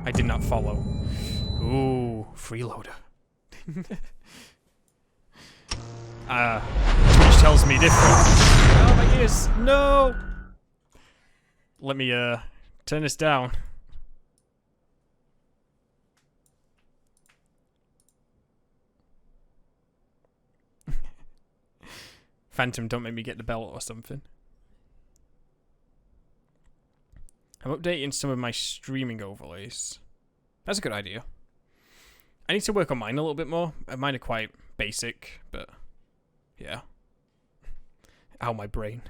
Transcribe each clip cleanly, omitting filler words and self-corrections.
I did not follow. Ooh, freeloader. Which tells me different. Oh, my ears. No! Let me, turn this down. Phantom, don't make me get the belt or something. I'm updating some of my streaming overlays. That's a good idea. I need to work on mine a little bit more. Mine are quite basic, but yeah. Ow, my brain.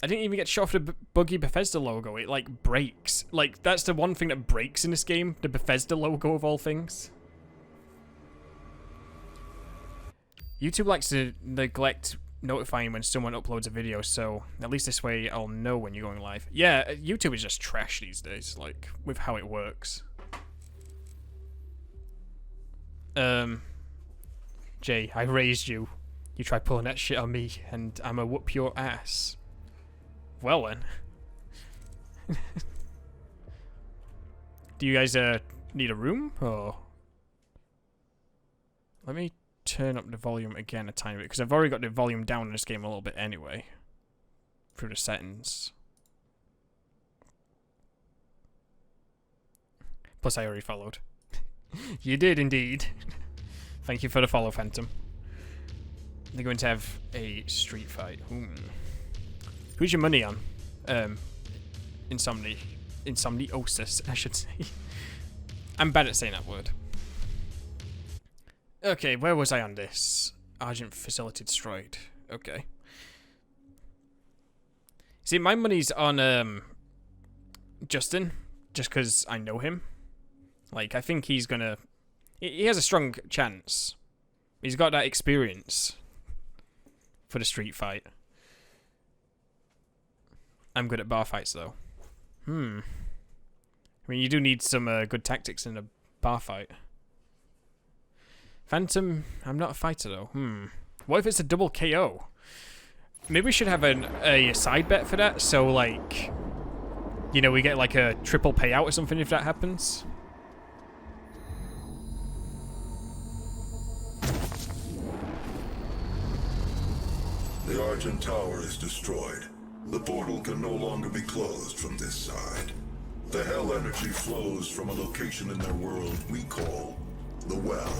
I didn't even get shot off the buggy Bethesda logo. It, like, breaks. Like, that's the one thing that breaks in this game. The Bethesda logo of all things. YouTube likes to neglect notifying when someone uploads a video, so at least this way I'll know when you're going live. Yeah, YouTube is just trash these days, like, with how it works. Jay, I raised you. You try pulling that shit on me, and I'ma whoop your ass. Well then. Do you guys, need a room, or? Let me turn up the volume again a tiny bit, because I've already got the volume down in this game a little bit anyway. Through the settings. Plus I already followed. You did indeed. Thank you for the follow, Phantom. They're going to have a street fight. Who's your money on? Insomniosis, I should say. I'm bad at saying that word. Okay, where was I on this? Argent facility destroyed. Okay. See, my money's on, Justin, just because I know him. Like, I think he's gonna... He has a strong chance. He's got that experience for the street fight. I'm good at bar fights, though. I mean, you do need some good tactics in a bar fight. Phantom, I'm not a fighter, though. What if it's a double KO? Maybe we should have a side bet for that, so, like... You know, we get, like, a triple payout or something if that happens. The Argent Tower is destroyed. The portal can no longer be closed from this side. The hell energy flows from a location in their world we call the Well.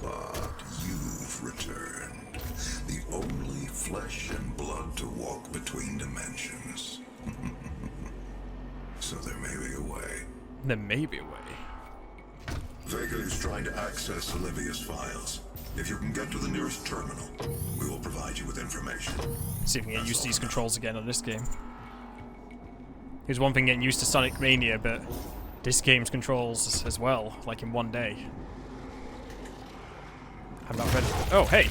But you've returned. The only flesh and blood to walk between dimensions. So there may be a way. There may be a way. Vega is trying to access Olivia's files. If you can get to the nearest terminal, we will provide you with information. See if we can get used to these controls again on this game. Here's one thing getting used to Sonic Mania, but this game's controls as well, like in one day. I'm not ready. Oh, hey!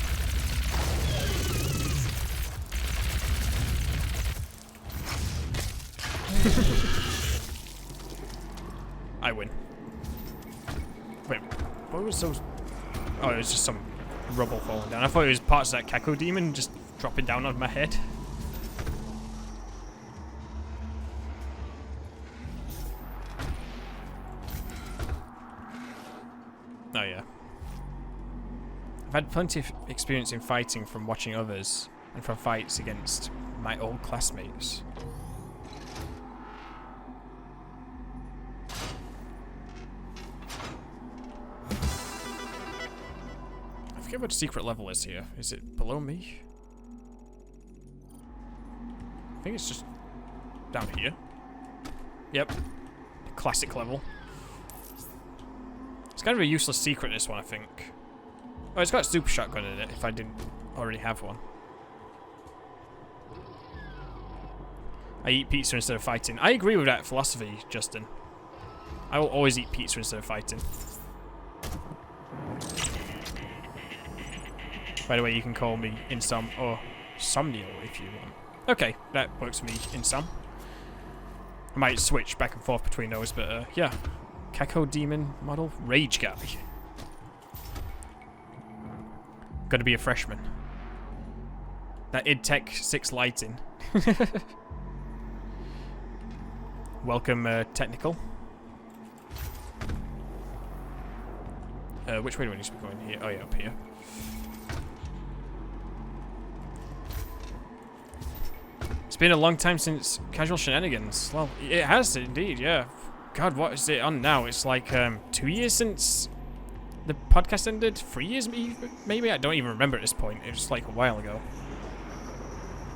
I win. Wait, what was those? Oh, it was just some rubble falling down. I thought it was parts of that Kako demon just dropping down on my head. Oh yeah. I've had plenty of experience in fighting from watching others and from fights against my old classmates. I forget what secret level is here. Is it below me? I think it's just down here. Yep. Classic level. It's kind of a useless secret, this one, I think. Oh, it's got a super shotgun in it, if I didn't already have one. I eat pizza instead of fighting. I agree with that philosophy, Justin. I will always eat pizza instead of fighting. By the way, you can call me Insom or Somnio if you want. Okay, that works for me, Insom. I might switch back and forth between those, but yeah. Kako Demon model, Rage Guy. Gotta be a freshman. That id Tech 6 lighting. Welcome, Technical. Which way do we need to be going here? Oh yeah, up here. It's been a long time since Casual Shenanigans. Well, it has indeed, yeah. God, what is it on now? It's like 2 years since the podcast ended? 3 years maybe? I don't even remember at this point. It was like a while ago.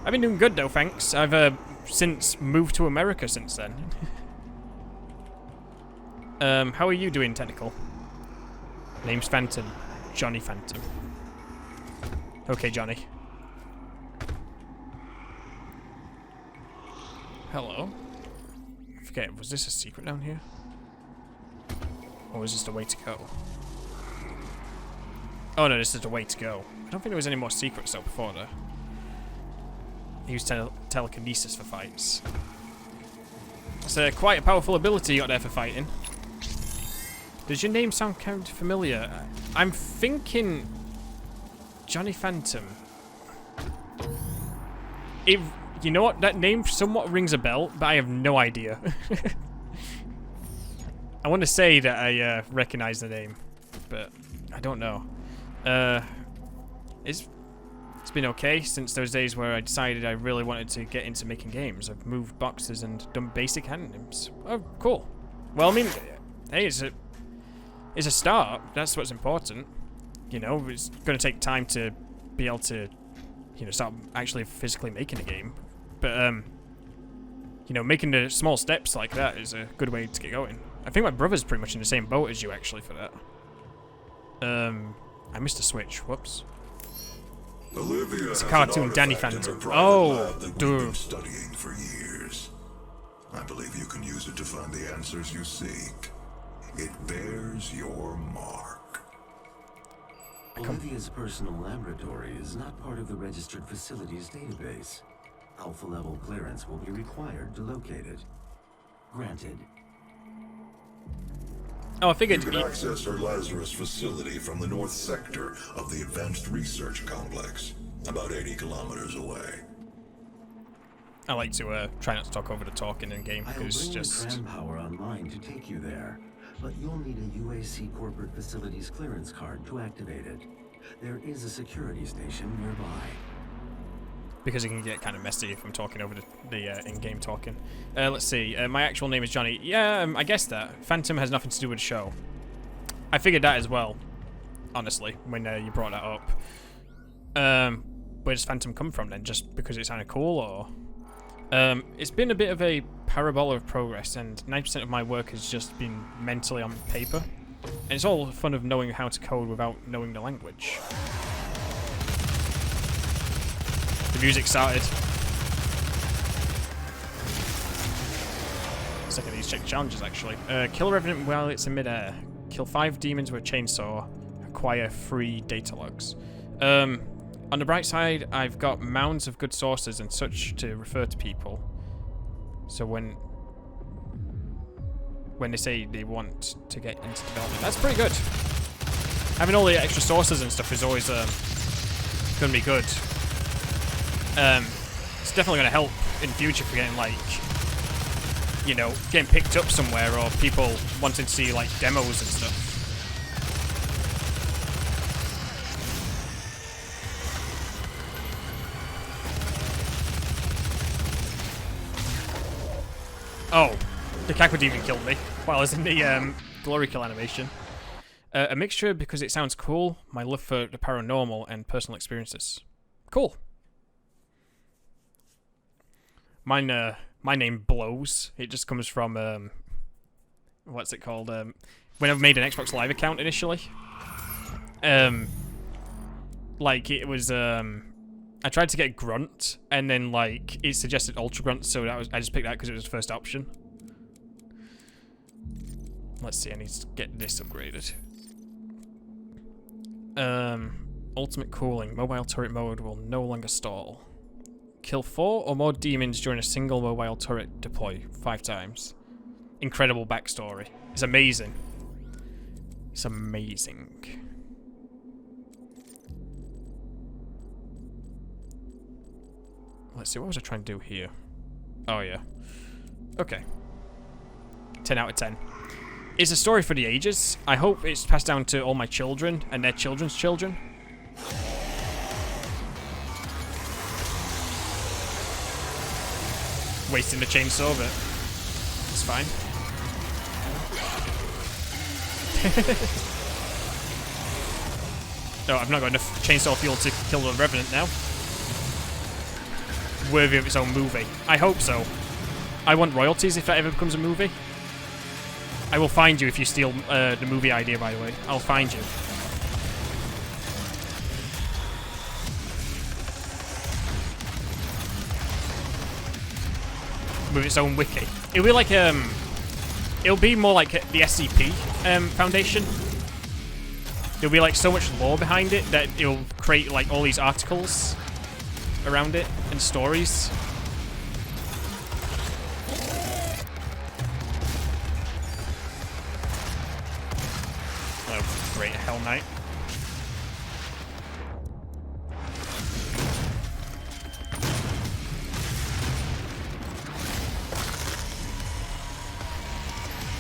I've been doing good though, thanks. I've since moved to America since then. How are you doing, Technical? Name's Phantom. Johnny Phantom. Okay, Johnny. Hello? I forget, was this a secret down here? Or was this the way to go? Oh no, this is the way to go. I don't think there was any more secrets though before there. Use telekinesis for fights. It's quite a powerful ability you got there for fighting. Does your name sound kind of familiar? I'm thinking Johnny Phantom. You know what? That name somewhat rings a bell, but I have no idea. I want to say that I recognize the name, but I don't know. It's been okay since those days where I decided I really wanted to get into making games. I've moved boxes and done basic animes. Oh, cool. Well, I mean, hey, it's a start. That's what's important. You know, it's going to take time to be able to, you know, start actually physically making a game. But, you know, making the small steps like that is a good way to get going. I think my brother's pretty much in the same boat as you, actually, for that. I missed a switch. Whoops. Olivia, it's a cartoon, Danny Phantom. Oh, dude. Studying for years. I believe you can use it to find the answers you seek. It bears your mark. Olivia's personal laboratory is not part of the registered facilities database. Alpha level clearance will be required to locate it. Granted. Oh, I figured. You can access her Lazarus facility from the north sector of the Advanced Research Complex, about 80 kilometers away. I like to try not to talk over the talking in game because just. I'll bring the tram power online to take you there, but you'll need a UAC corporate facilities clearance card to activate it. There is a security station nearby. Because it can get kind of messy if I'm talking over the in-game talking. Let's see. My actual name is Johnny. Yeah, I guess that. Phantom has nothing to do with the show. I figured that as well, honestly, when you brought that up. Where does Phantom come from then? Just because it sounded cool, or? It's been a bit of a parabola of progress, and 90% of my work has just been mentally on paper. And it's all fun of knowing how to code without knowing the language. The music started. Second, these check challenges actually. Kill a revenant while it's in midair. Kill 5 demons with a chainsaw. Acquire 3 data logs. On the bright side, I've got mounds of good sources and such to refer to people. So when they say they want to get into development, that's pretty good. Having all the extra sources and stuff is always gonna be good. It's definitely gonna help in future for getting, like, you know, getting picked up somewhere, or people wanting to see like demos and stuff. Oh, the Kakwood even killed me while I was in the glory kill animation. A mixture because it sounds cool, my love for the paranormal, and personal experiences. Cool. Mine, my name blows. It just comes from, what's it called? When I made an Xbox Live account initially. Like, it was, I tried to get Grunt, and then, like, it suggested Ultra Grunt, so I just picked that because it was the first option. Let's see, I need to get this upgraded. Ultimate cooling. Mobile turret mode will no longer stall. Kill 4 or more demons during a single mobile turret deploy 5 times. Incredible backstory. It's amazing. It's amazing. Let's see, what was I trying to do here? Oh, yeah. Okay. 10 out of 10. It's a story for the ages. I hope it's passed down to all my children and their children's children. Wasting the chainsaw, but it's fine. No, I've not got enough chainsaw fuel to kill the Revenant now. Worthy of its own movie. I hope so. I want royalties if that ever becomes a movie. I will find you if you steal the movie idea, by the way. I'll find you. With its own wiki. It'll be like, it'll be more like the SCP Foundation. There'll be like so much lore behind it that it'll create like all these articles around it and stories. Oh, great Hell Knight.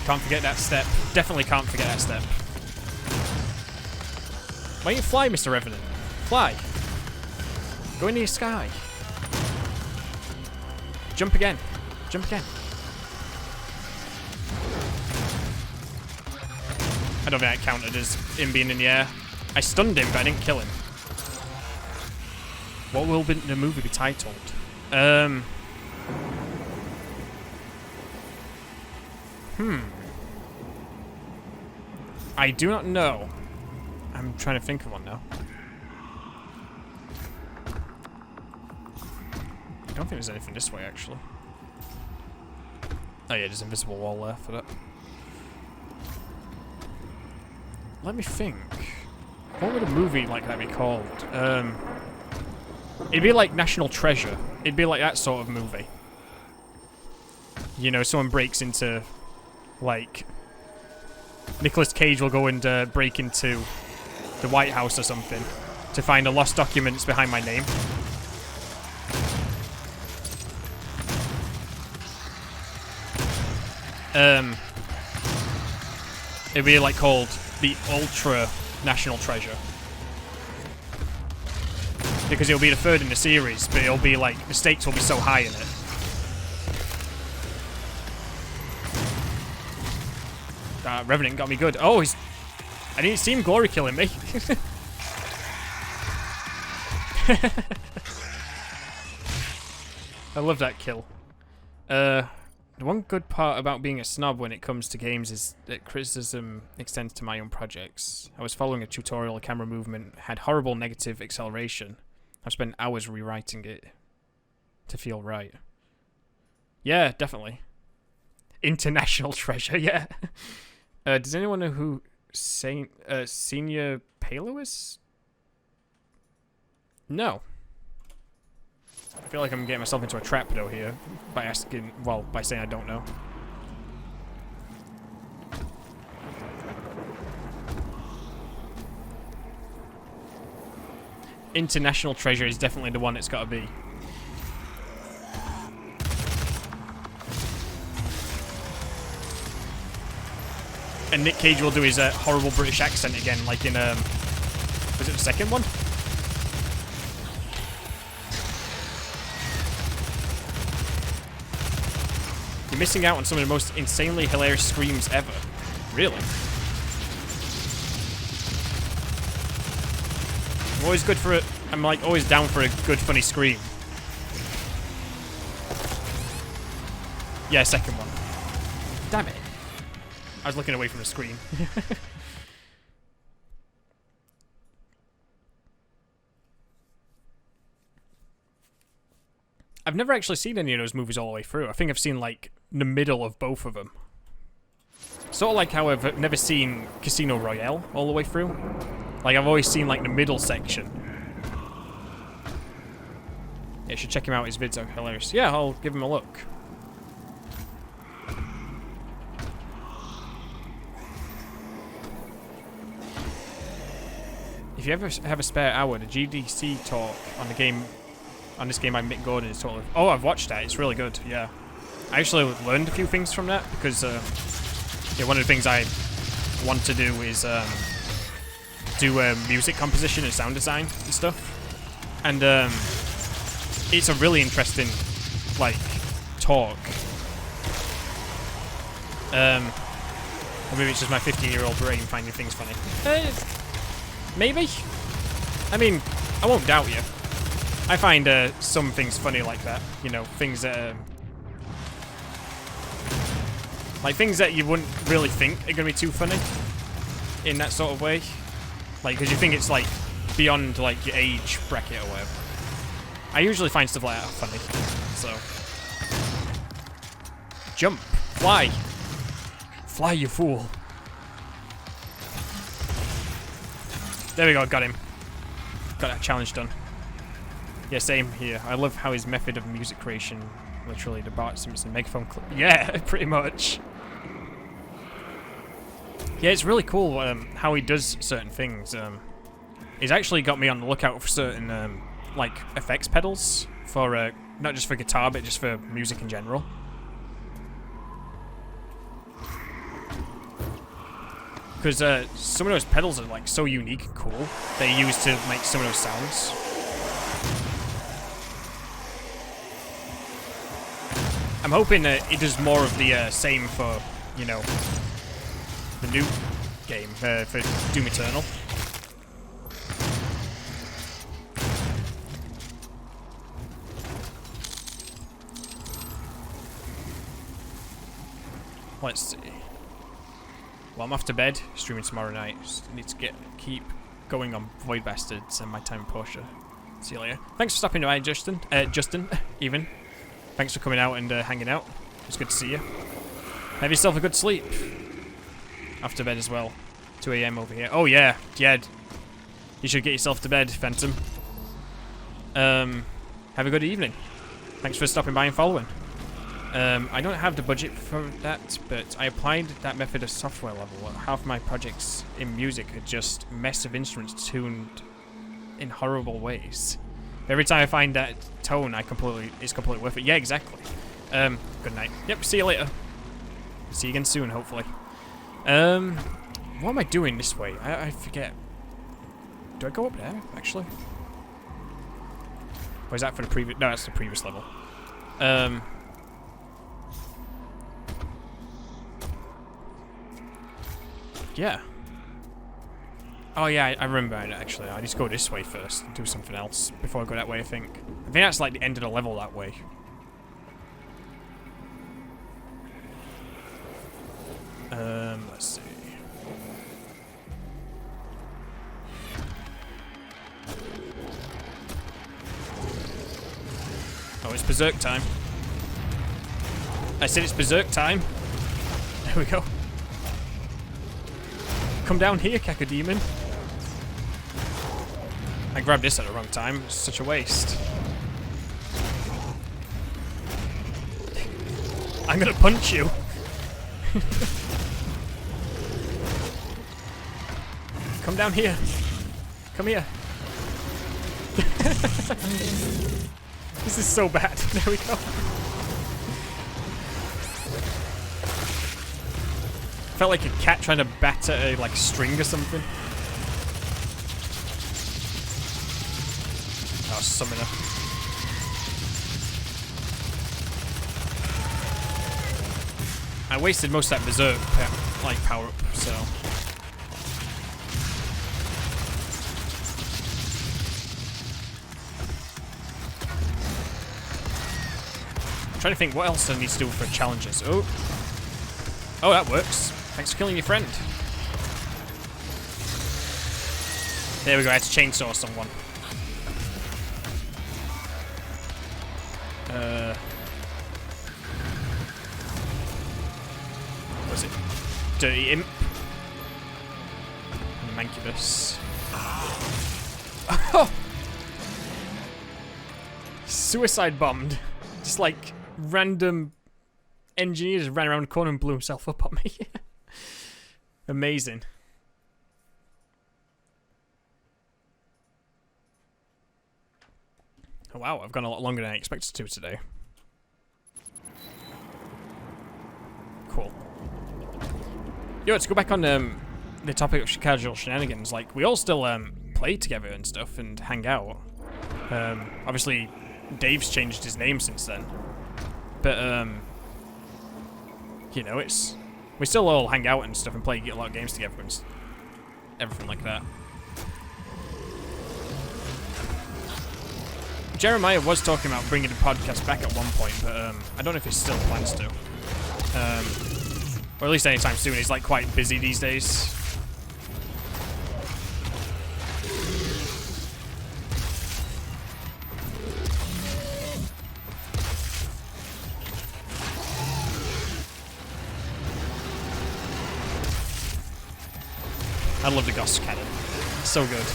Can't forget that step. Definitely can't forget that step. Why don't you fly, Mr. Revenant? Fly. Go into the sky. Jump again. Jump again. I don't think that counted as him being in the air. I stunned him, but I didn't kill him. What will the movie be titled? I do not know. I'm trying to think of one now. I don't think there's anything this way, actually. Oh yeah, there's an invisible wall there for that. Let me think. What would a movie like that be called? It'd be like National Treasure. It'd be like that sort of movie. You know, someone breaks into, like... Nicolas Cage will go and break into the White House or something to find the lost documents behind my name. It'd be like called the Ultra National Treasure. Because it'll be the third in the series, but it'll be like, the stakes will be so high in it. Revenant got me good. Oh, he's... I didn't see him glory killing me. I love that kill. The one good part about being a snob when it comes to games is that criticism extends to my own projects. I was following a tutorial, a camera movement had horrible negative acceleration. I've spent hours rewriting it to feel right. Yeah, definitely. International Treasure, yeah. Does anyone know who Senior Palo is? No. I feel like I'm getting myself into a trap though here by asking, well, by saying I don't know. International Treasure is definitely the one it's got to be. And Nick Cage will do his horrible British accent again, like in, was it the second one? You're missing out on some of the most insanely hilarious screams ever. Really? I'm always good for it. I'm like always down for a good funny scream. Yeah, second one. Damn it. I was looking away from the screen. I've never actually seen any of those movies all the way through. I think I've seen, like, the middle of both of them. Sort of like how I've never seen Casino Royale all the way through. Like, I've always seen, like, the middle section. Yeah, you should check him out. His vids are hilarious. Yeah, I'll give him a look. If you ever have a spare hour, the GDC talk on the game, on this game by Mick Gordon is totally... Oh, I've watched that. It's really good, yeah. I actually learned a few things from that because yeah, one of the things I want to do is do music composition and sound design and stuff, and it's a really interesting like talk. Or maybe it's just my 15-year-old brain finding things funny. Maybe. I mean, I won't doubt you. I find some things funny like that. You know, things that like things that you wouldn't really think are gonna be too funny in that sort of way. Like, because you think it's like beyond like your age bracket or whatever. I usually find stuff like that funny. So, jump, fly, fly, you fool. There we go, got him. Got that challenge done. Yeah, same here. I love how his method of music creation, literally the Bart Simpson megaphone clip. Yeah, pretty much. Yeah, it's really cool how he does certain things. He's actually got me on the lookout for certain like effects pedals for not just for guitar but just for music in general. Because some of those pedals are like so unique and cool. They use to make some of those sounds. I'm hoping that it does more of the same for, you know, the new game for Doom Eternal. Let's see. Well, I'm off to bed. Streaming tomorrow night. Just need to keep going on Void Bastards and my time in Porsche. See you later. Thanks for stopping by, Justin. Even. Thanks for coming out and hanging out. It's good to see you. Have yourself a good sleep. After bed as well. 2 AM over here. Oh yeah, Jed. You should get yourself to bed, Phantom. Have a good evening. Thanks for stopping by and following. I don't have the budget for that, but I applied that method of software level. Half my projects in music are just mess of instruments tuned in horrible ways. Every time I find that tone, it's completely worth it. Yeah, exactly. Good night. Yep, see you later. See you again soon, hopefully. What am I doing this way? I forget. Do I go up there, actually? Or is that for the previous... No, that's the previous level. Yeah. Oh yeah, I remember actually. I just go this way first and do something else before I go that way, I think. I think that's like the end of the level that way. Let's see. Oh, it's Berserk time. I said it's Berserk time. There we go. Come down here, Cacodemon. I grabbed this at the wrong time. It's such a waste. I'm gonna punch you. Come down here. Come here. This is so bad. There we go. Felt like a cat trying to bat at a like string or something. Oh, summoner. I wasted most of that Berserk like power up, so. I'm trying to think what else I need to do for challenges. Oh, that works. Thanks for killing your friend. There we go, I had to chainsaw someone. What was it? Dirty Imp. And Mancubus. Oh! Suicide bombed. Just like random engineer just ran around the corner and blew himself up on me. Amazing. Oh, wow, I've gone a lot longer than I expected to today. Cool. Yo, let's go back on the topic of casual shenanigans. Like, we all still play together and stuff and hang out. Obviously, Dave's changed his name since then. But, you know, we still all hang out and stuff and play a lot of games together and everything like that. Jeremiah was talking about bringing the podcast back at one point, but I don't know if he still plans to. Or at least anytime soon. He's like quite busy these days. I love the Ghost Cannon. It's so good.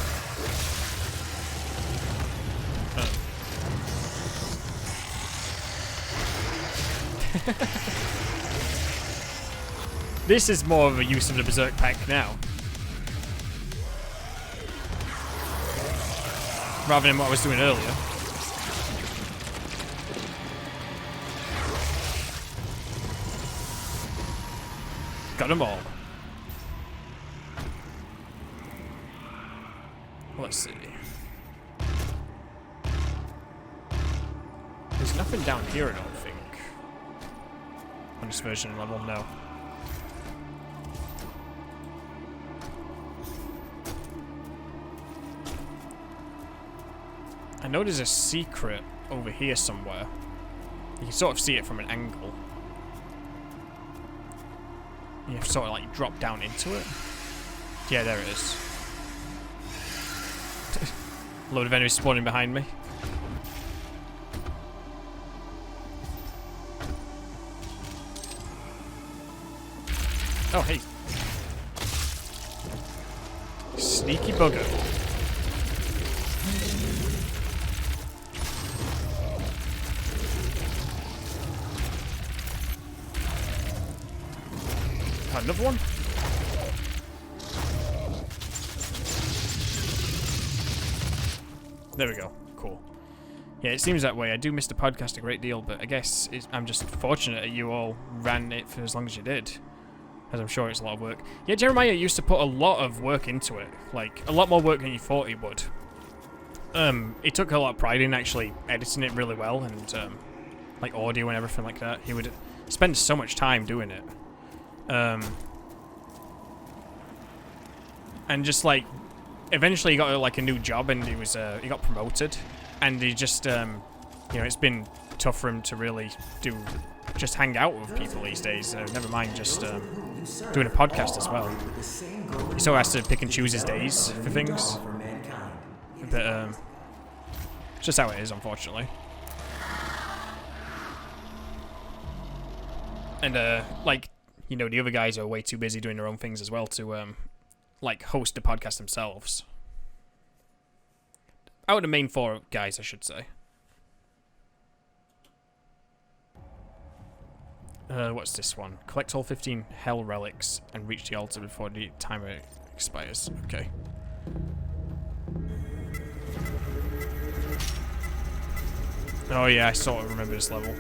This is more of a use of the Berserk pack now. Rather than what I was doing earlier. Got them all. Let's see. There's nothing down here, I don't think. On this version level, no. I know there's a secret over here somewhere. You can sort of see it from an angle. You have to sort of like drop down into it. Yeah, there it is. Load of enemies spawning behind me. Oh, hey. Sneaky bugger. Another one? There we go. Cool. Yeah, it seems that way. I do miss the podcast a great deal, but I guess I'm just fortunate that you all ran it for as long as you did. As I'm sure it's a lot of work. Yeah, Jeremiah used to put a lot of work into it. Like, a lot more work than you thought he would. He took a lot of pride in actually editing it really well, and, like, audio and everything like that. He would spend so much time doing it. And just, like, eventually he got, like, a new job, and he got promoted. And he just, you know, it's been tough for him to really just hang out with people these days. Never mind just doing a podcast as well. He still has to pick and choose his days for things. But it's just how it is, unfortunately. And like, you know, the other guys are way too busy doing their own things as well to like host the podcast themselves. Out of the main four guys, I should say. What's this one? Collect all 15 hell relics and reach the altar before the timer expires. Okay. Oh yeah, I sort of remember this level.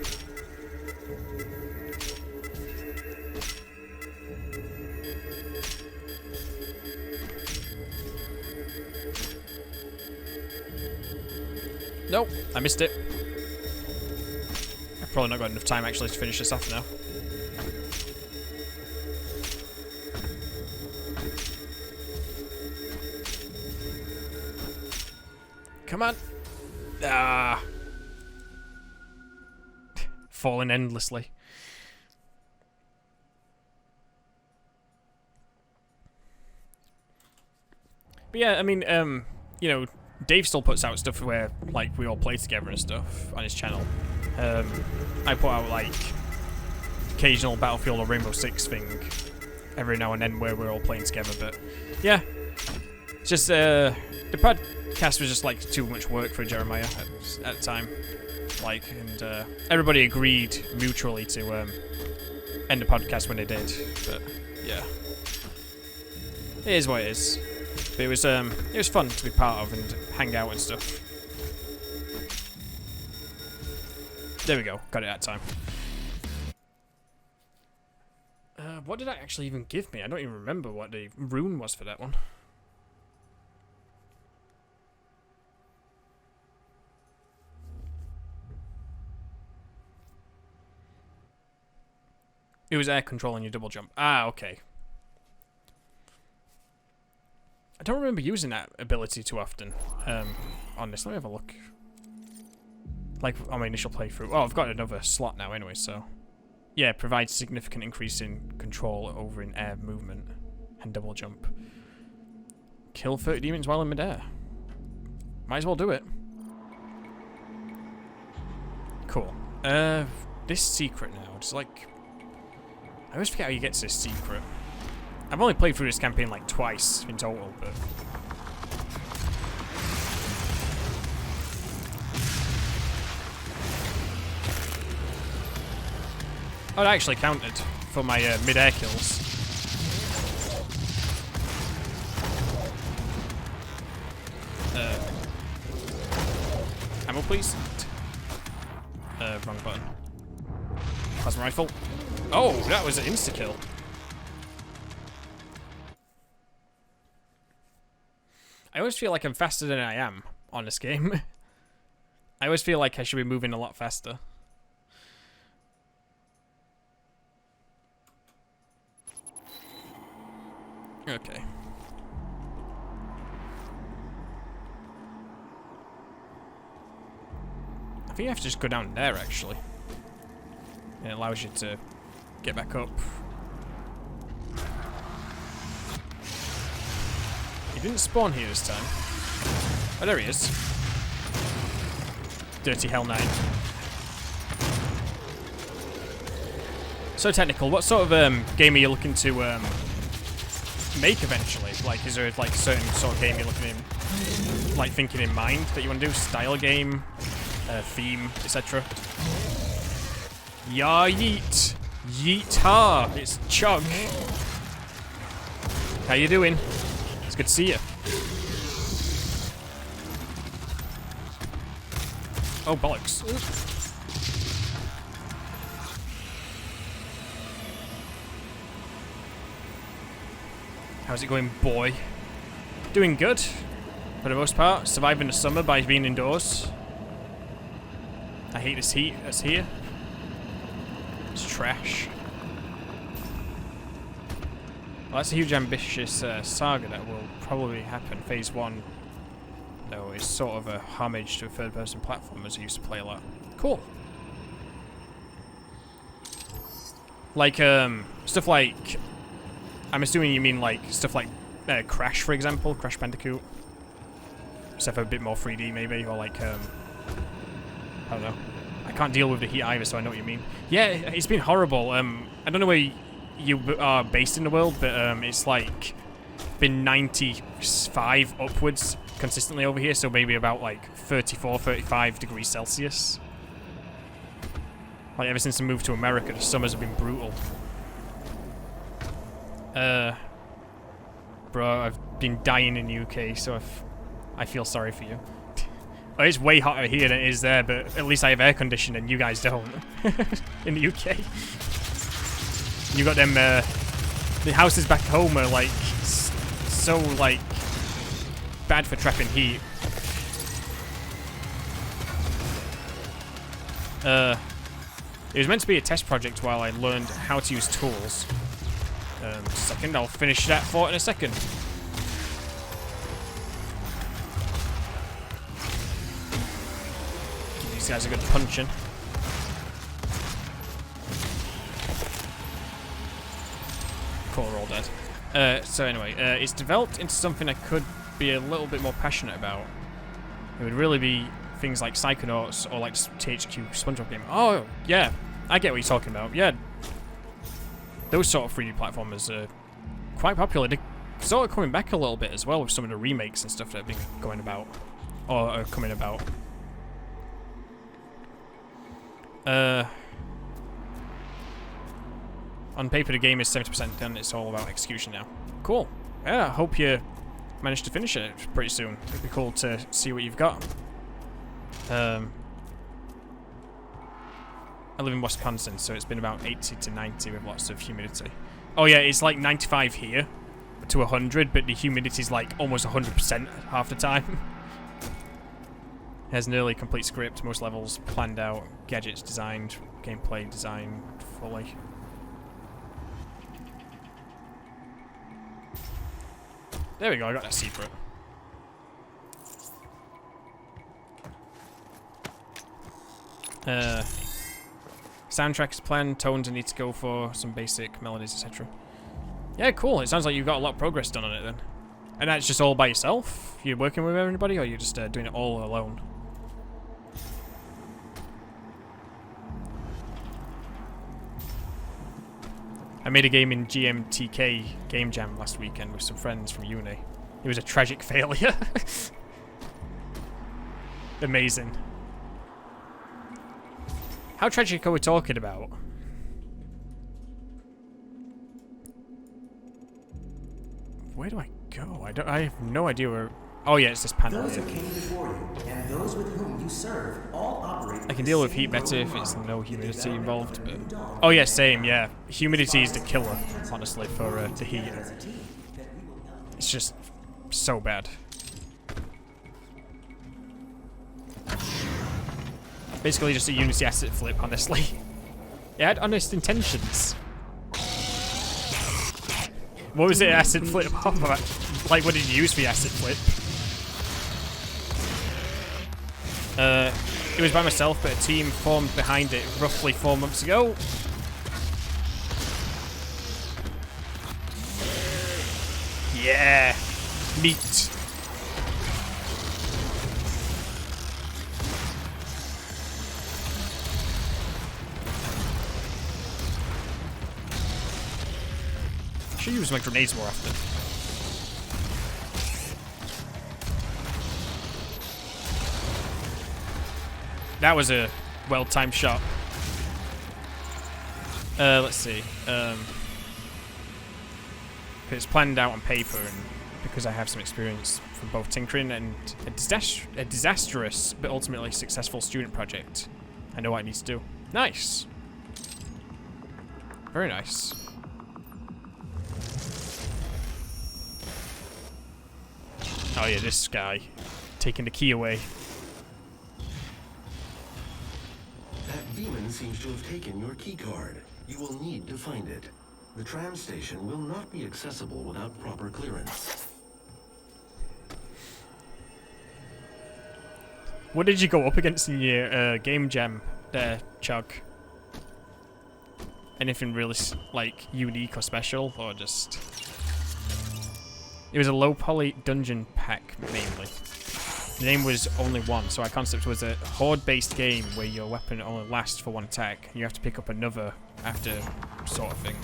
Nope, I missed it. I've probably not got enough time actually to finish this off now. Come on. Ah. Falling endlessly. But yeah, I mean, you know, Dave still puts out stuff where, like, we all play together and stuff on his channel. I put out, like, occasional Battlefield or Rainbow Six thing every now and then where we're all playing together, but yeah. It's just, the podcast was just, like, too much work for Jeremiah at the time. Like, and everybody agreed mutually to end the podcast when they did, but yeah. It is what it is. But it was fun to be part of and hang out and stuff. There we go, got it that time. What did that actually even give me? I don't even remember what the rune was for that one. It was air control on your double jump. Ah, okay. I don't remember using that ability too often. On this, let me have a look. Like on my initial playthrough. Oh, I've got another slot now anyway, so... Yeah, provides significant increase in control over in air movement and double jump. Kill 30 demons while in midair. Might as well do it. Cool. This secret now. It's like... I always forget how you get to this secret. I've only played through this campaign like twice in total, but... Oh, that actually counted for my mid-air kills. Ammo, please. Wrong button. Plasma rifle. Oh, that was an insta-kill. I always feel like I'm faster than I am on this game. I always feel like I should be moving a lot faster. Okay. I think you have to just go down there, actually. And it allows you to get back up. He didn't spawn here this time. Oh, there he is. Dirty Hell Knight. So technical. What sort of game are you looking to make eventually? Like, is there like a certain sort of game you're looking in, like thinking in mind that you want to do? Style game, theme, etc. Ya yeet, yeet ha! It's Chug. How you doing? It's good to see you. Oh bollocks! How's it going, boy? Doing good, for the most part. Surviving the summer by being indoors. I hate this heat that's here. It's trash. Well, that's a huge ambitious saga that will probably happen. Phase 1, though, is sort of a homage to a third-person platform as I used to play a lot. Cool. Like, stuff like... I'm assuming you mean like stuff like Crash, for example, Crash Bandicoot. Except for a bit more 3D maybe, or like, I don't know. I can't deal with the heat either, so I know what you mean. Yeah, it's been horrible. I don't know where you are based in the world, but it's like been 95 upwards consistently over here, so maybe about like 34, 35 degrees Celsius. Like ever since I moved to America, the summers have been brutal. Bro, I've been dying in the UK, so I feel sorry for you. Oh, it's way hotter here than it is there, but at least I have air conditioning and you guys don't. In the UK. You got them, the houses back home are like, so like, bad for trapping heat. It was meant to be a test project while I learned how to use tools. Second, I'll finish that fort in a second. Give these guys a good punching. Cool, we're all dead. So anyway, it's developed into something I could be a little bit more passionate about. It would really be things like Psychonauts or like THQ SpongeBob game. Oh, yeah, I get what you're talking about. Yeah. Those sort of 3D platformers are quite popular. They're sort of coming back a little bit as well with some of the remakes and stuff that have been going about. Or are coming about. On paper, the game is 70% done. It's all about execution now. Cool. Yeah, I hope you manage to finish it pretty soon. It'd be cool to see what you've got. I live in Wisconsin, so it's been about 80 to 90 with lots of humidity. Oh yeah, it's like 95 here to 100, but the humidity's like almost 100% half the time. Has nearly complete script, most levels planned out, gadgets designed, gameplay designed fully. There we go, I got that secret. Soundtrack is planned, tones I need to go for, some basic melodies, etc. Yeah, cool. It sounds like you've got a lot of progress done on it then. And that's just all by yourself? You're working with everybody, or you're just doing it all alone? I made a game in GMTK Game Jam last weekend with some friends from uni. It was a tragic failure. Amazing. How tragic are we talking about? Where do I go? I have no idea where... Oh yeah, it's this panel. Those who came before you and those with whom you serve all operate. I can deal with heat better if it's no humidity involved, but... Oh yeah, same, yeah. Humidity is the killer, honestly, for the heat. It's just so bad. Basically just a Unity asset flip, honestly. It had honest intentions. What was it acid flip off of? Like, what did you use for your acid flip? It was by myself, but a team formed behind it roughly 4 months ago. Yeah! Meat. I should use my grenades more often. That was a well-timed shot. Let's see. It's planned out on paper, and because I have some experience from both tinkering and a disastrous but ultimately successful student project, I know what I need to do. Nice. Very nice. Oh yeah, this guy taking the key away. That demon seems to have taken your key card. You will need to find it. The tram station will not be accessible without proper clearance. What did you go up against in your game jam there, Chug? Anything really like unique or special, or just? It was a low poly dungeon pack mainly. The name was only one, so our concept was a horde-based game where your weapon only lasts for one attack, and you have to pick up another after, sort of thing.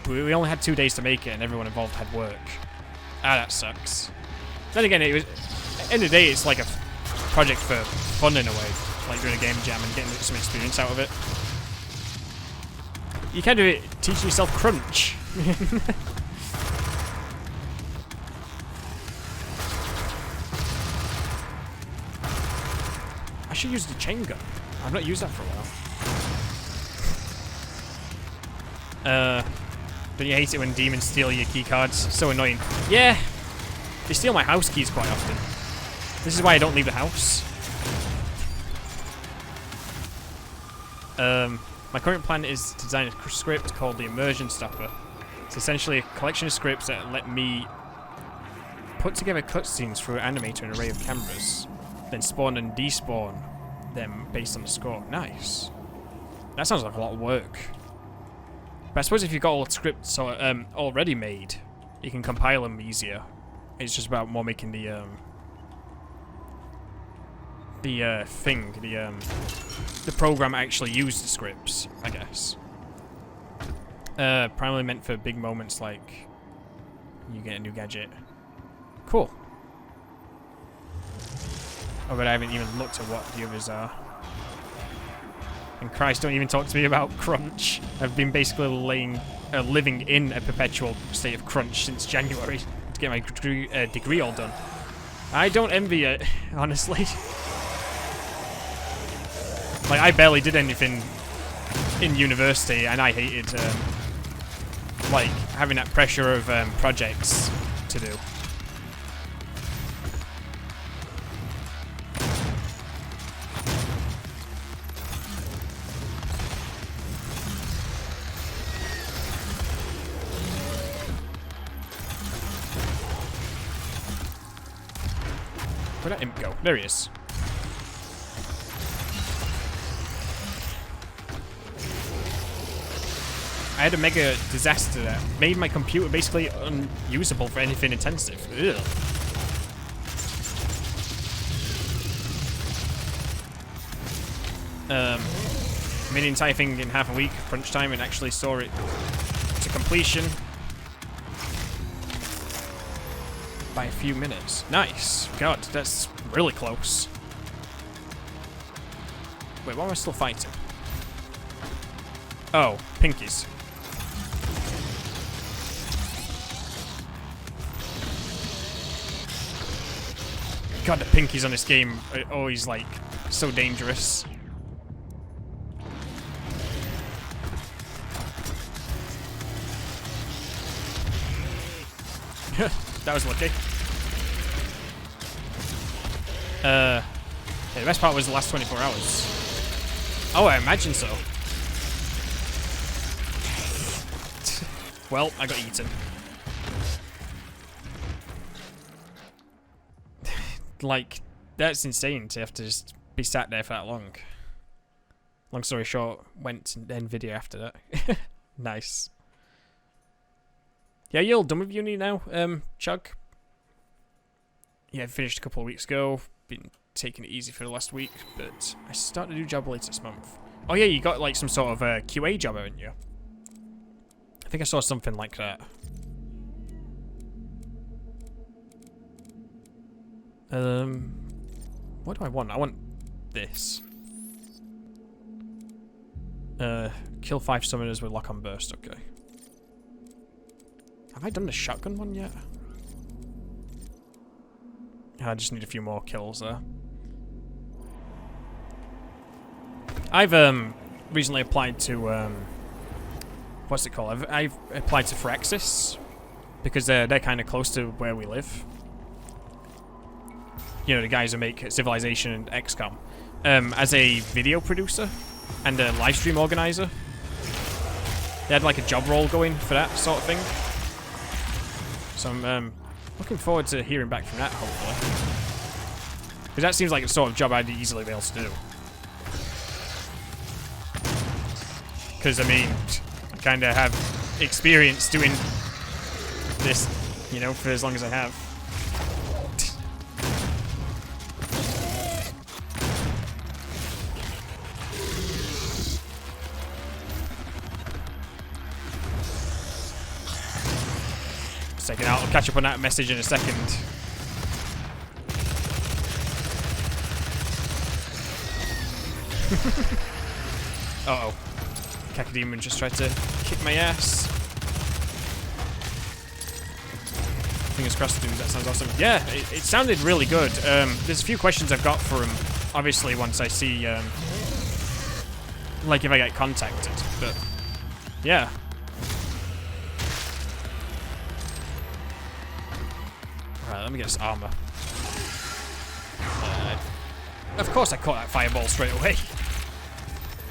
We only had 2 days to make it, and everyone involved had work. Ah, that sucks. Then again, it was. At the end of the day, it's like a project for fun in a way, like doing a game jam and getting some experience out of it. You can do it teaching yourself crunch. I should use the chain gun. I've not used that for a while. Don't you hate it when demons steal your key cards? So annoying. Yeah, they steal my house keys quite often. This is why I don't leave the house. My current plan is to design a script called the Immersion Stopper. It's essentially a collection of scripts that let me put together cutscenes through an animator and an array of cameras, then spawn and despawn them based on the score. Nice. That sounds like a lot of work. But I suppose if you've got all the scripts already made, you can compile them easier. It's just about more making the program actually use the scripts, I guess. Primarily meant for big moments like you get a new gadget. Cool. Oh, but I haven't even looked at what the others are. And Christ, don't even talk to me about crunch. I've been basically living in a perpetual state of crunch since January to get my degree all done. I don't envy it, honestly. Like, I barely did anything in university, and I hated like having that pressure of projects to do. Where'd that imp go? There he is. I had a mega disaster that made my computer basically unusable for anything intensive. Ugh. Made the entire thing in half a week, crunch time, and actually saw it to completion by a few minutes. Nice. God, that's really close. Wait, why am I still fighting? Oh, pinkies. God, the pinkies on this game are always, like, so dangerous. That was lucky. Yeah, the best part was the last 24 hours. Oh, I imagine so. Well, I got eaten. Like, that's insane to have to just be sat there for that long. Long story short, went and then video after that. Nice. Yeah, you all done with uni now, Chug? Yeah, I finished a couple of weeks ago. Been taking it easy for the last week, but I started a new job later this month. Oh yeah, you got like some sort of QA job, haven't you? I think I saw something like that. What do I want? I want this. Kill 5 summoners with lock on burst, okay. Have I done the shotgun one yet? I just need a few more kills there. I've recently applied to what's it called? I've applied to Firaxis because they're kind of close to where we live. You know, the guys who make Civilization and XCOM. As a video producer and a live stream organizer. They had like a job role going for that sort of thing. So I'm looking forward to hearing back from that, hopefully. Because that seems like the sort of job I'd easily be able to do. Because, I mean, I kind of have experience doing this, you know, for as long as I have. Second out. I'll catch up on that message in a second. Uh-oh. Cacodemon just tried to kick my ass. Fingers crossed, dude. That sounds awesome. Yeah, it sounded really good. There's a few questions I've got for him, obviously, once I see, like, if I get contacted. But, yeah. Right, let me get this armor. Of course I caught that fireball straight away.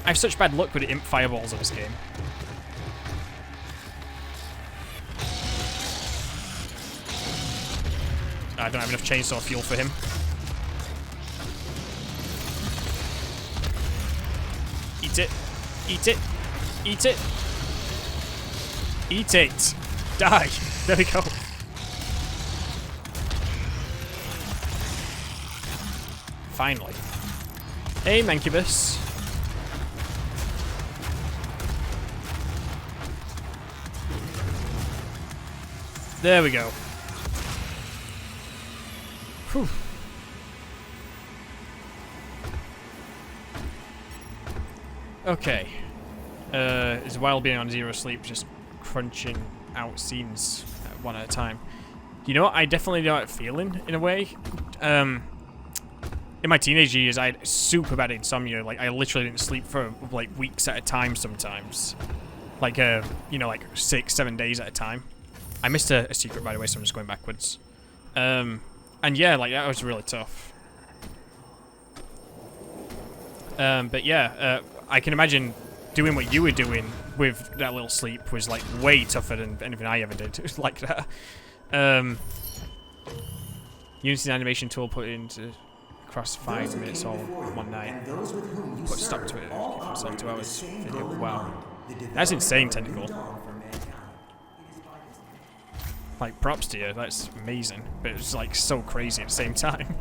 I have such bad luck with the imp fireballs in this game. I don't have enough chainsaw fuel for him. Eat it. Eat it. Eat it. Eat it. Die. There we go. Finally. Hey, Mancubus. There we go. Whew. Okay. Is while being on zero sleep, just crunching out scenes one at a time. You know what? I definitely know that feeling in a way. In my teenage years, I had super bad insomnia. Like, I literally didn't sleep for, like, weeks at a time sometimes. Like, you know, like 6, 7 days at a time. I missed a secret, by the way, so I'm just going backwards. And yeah, like, that was really tough. But yeah, I can imagine doing what you were doing with that little sleep was, like, way tougher than anything I ever did. It was like that. Unity's animation tool put into across 5 minutes all one night. Put stop to it. Give yourself 2 hours video. Wow. That's insane, Tentacle. Like, props to you. That's amazing. But it's, like, so crazy at the same time.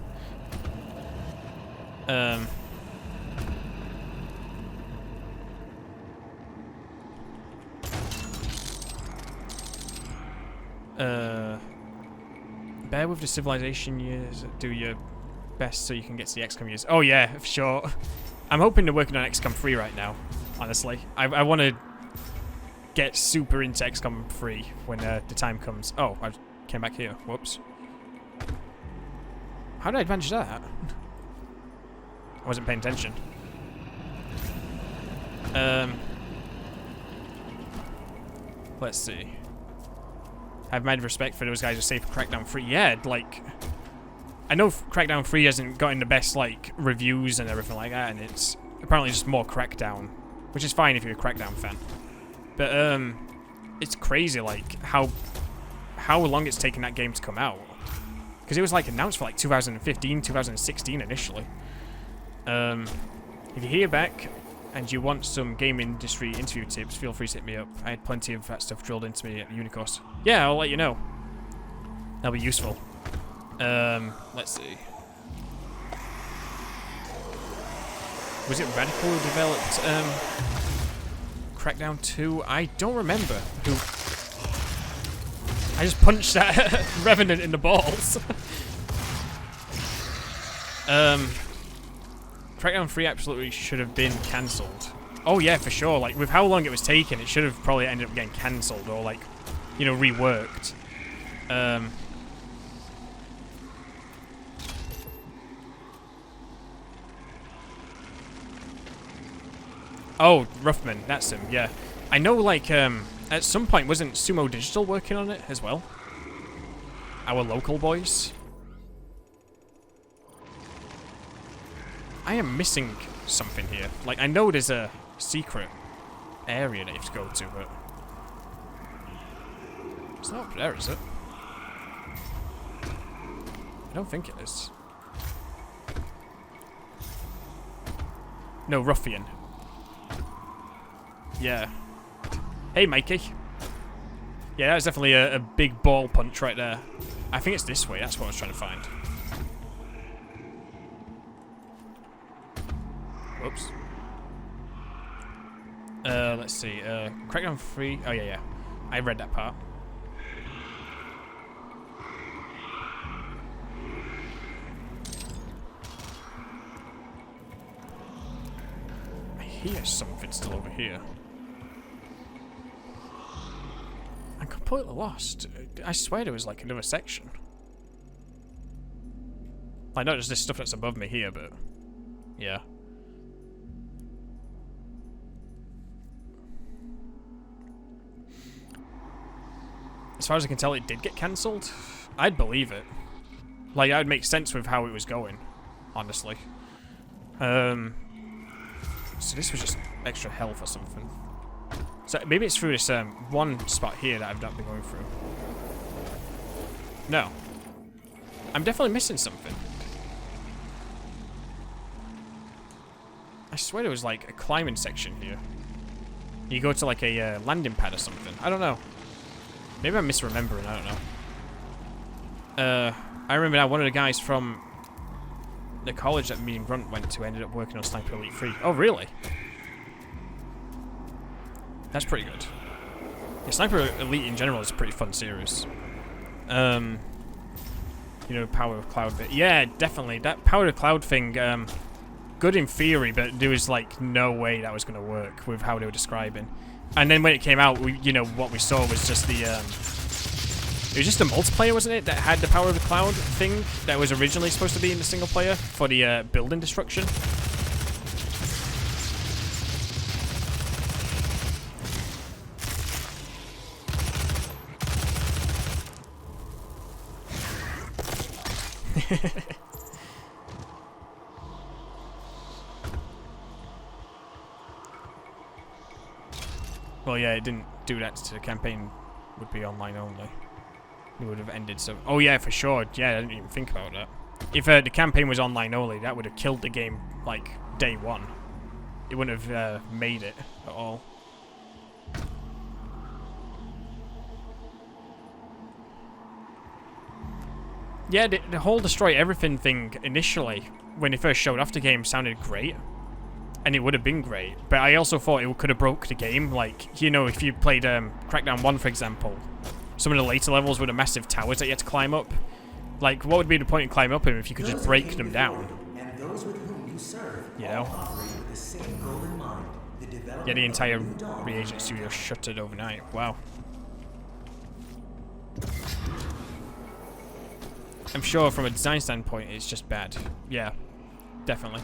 Bear with the civilization years. Do your best so you can get to the XCOM years. Oh yeah, for sure. I'm hoping they're working on XCOM 3 right now, honestly. I want to get super into XCOM 3 when the time comes. Oh, I came back here. Whoops. How did I advantage that? I wasn't paying attention. Let's see. I've mad respect for those guys who say for Crackdown 3. Yeah, like, I know Crackdown 3 hasn't gotten the best, like, reviews and everything like that, and it's apparently just more Crackdown, which is fine if you're a Crackdown fan. But, it's crazy, like, how long it's taken that game to come out. Because it was, like, announced for, like, 2015, 2016 initially. If you hear back and you want some game industry interview tips, feel free to hit me up. I had plenty of that stuff drilled into me at the Unicourse. Yeah, I'll let you know. That'll be useful. Let's see. Was it Radical who developed Crackdown 2? I don't remember who. I just punched that Revenant in the balls. Crackdown 3 absolutely should have been cancelled. Oh yeah, for sure. Like, with how long it was taking, it should have probably ended up getting cancelled or, like, you know, reworked. Oh, Ruffman, that's him, yeah. I know, like, at some point, wasn't Sumo Digital working on it as well? Our local boys? I am missing something here. Like, I know there's a secret area that you have to go to, but it's not up there, is it? I don't think it is. No, Ruffian. Yeah. Hey, Mikey. Yeah, that was definitely a big ball punch right there. I think it's this way. That's what I was trying to find. Whoops. Let's see. Crackdown 3. Oh, yeah. I read that part. I hear something still over here. I'm completely lost. I swear there was, like, another section. Like, not just this stuff that's above me here, but yeah. As far as I can tell, it did get cancelled. I'd believe it. Like, that would make sense with how it was going, honestly. So this was just extra health or something. So maybe it's through this one spot here that I've not been going through. No. I'm definitely missing something. I swear there was, like, a climbing section here. You go to, like, a landing pad or something. I don't know. Maybe I'm misremembering, I don't know. I remember now one of the guys from the college that me and Grunt went to ended up working on Sniper Elite 3. Oh, really? That's pretty good. Yeah, Sniper Elite in general is a pretty fun series. You know, Power of Cloud bit. Yeah, definitely. That Power of Cloud thing, good in theory, but there was, like, no way that was going to work with how they were describing. And then when it came out, you know, what we saw was just the, it was just the multiplayer, wasn't it, that had the Power of the Cloud thing that was originally supposed to be in the single player for the building destruction. Well, yeah, it didn't do that to the campaign. Would be online only. It would have ended so. Oh yeah, for sure. Yeah, I didn't even think about that. If the campaign was online only, that would have killed the game like day one. It wouldn't have made it at all. Yeah, the whole destroy everything thing initially, when it first showed off the game, sounded great. And it would have been great. But I also thought it could have broke the game. Like, you know, if you played Crackdown 1, for example, some of the later levels with the massive towers that you had to climb up. Like, what would be the point in climbing up them if you could just break them down? And those with whom you serve, You know? operate with the same goal in mind. Yeah, the entire reagent studio shuttered overnight. Wow. I'm sure from a design standpoint, it's just bad. Yeah, definitely.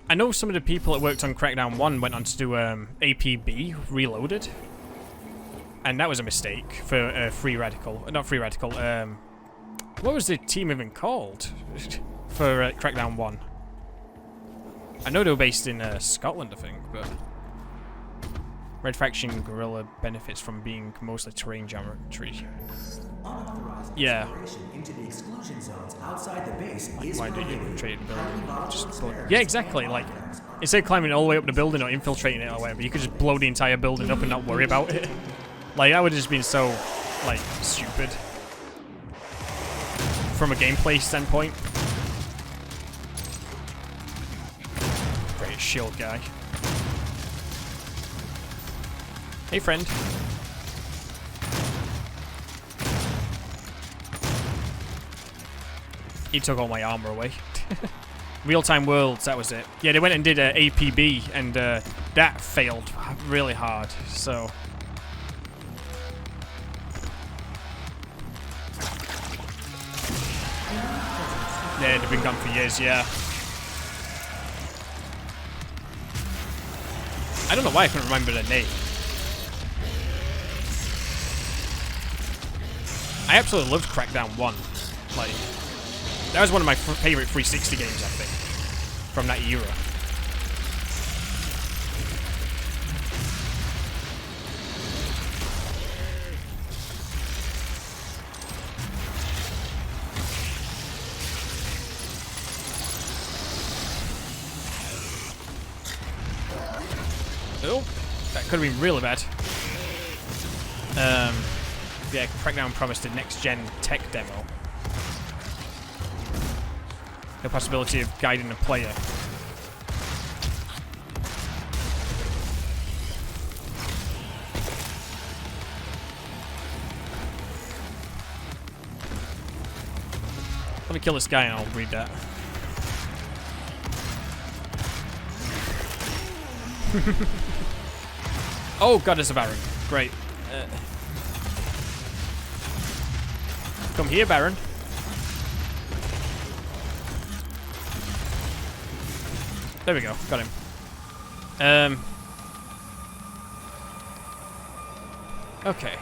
I know some of the people that worked on Crackdown 1 went on to do APB Reloaded. And that was a mistake for Free Radical. Not Free Radical. What was the team even called for Crackdown 1? I know they were based in Scotland, I think, but... Red Faction Guerrilla benefits from being mostly terrain geometry. Yeah. Into the exclusion zones outside the base is Why don't you infiltrate the building? Just yeah, exactly. Like, instead of climbing all the way up the building or infiltrating it or whatever, you could just blow the entire building up and not worry about it. Like, that would have just been so, like, stupid. From a gameplay standpoint. Great shield guy. Hey, friend. He took all my armor away. Real-time worlds, that was it. Yeah, they went and did APB, and that failed really hard, so... Yeah, they've been gone for years, yeah. I don't know why I couldn't remember their name. I absolutely loved Crackdown 1. Like, that was one of my favorite 360 games, I think, from that era. Oh, that could have been really bad. Yeah, Crackdown promised a next-gen tech demo. The possibility of guiding a player. Let me kill this guy and I'll read that. Oh god, there's a Baron. Great. Come here, Baron. There we go. Got him. Okay.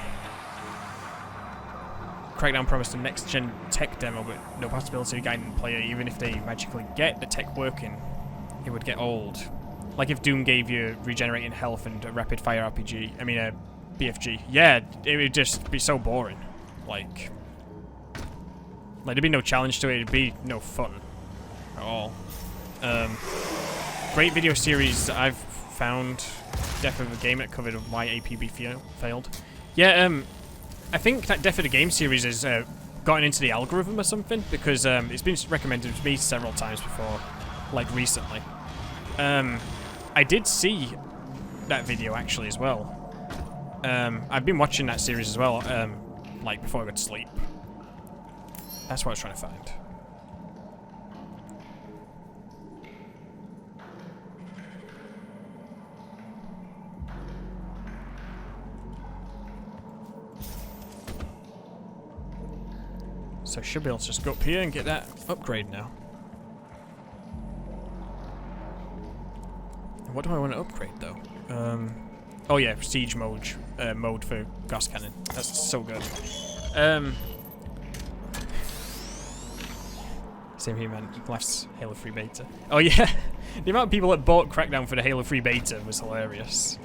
Crackdown promised a next-gen tech demo, but no possibility of guiding the player. Even if they magically get the tech working, it would get old. Like if Doom gave you regenerating health and a rapid-fire RPG. I mean, a BFG. Yeah, it would just be so boring. Like, there'd be no challenge to it. It'd be no fun at all. Great video series that I've found. Death of a Game that covered why APB failed. Yeah, I think that Death of the Game series has gotten into the algorithm or something, because it's been recommended to me several times before, like recently. I did see that video actually as well. I've been watching that series as well, like before I went to sleep. That's what I was trying to find. So I should be able to just go up here and get that upgrade now. What do I want to upgrade though? Oh yeah, siege mode for gas cannon. That's so good. Same here, man. Last Halo 3 beta. Oh yeah, the amount of people that bought Crackdown for the Halo 3 beta was hilarious.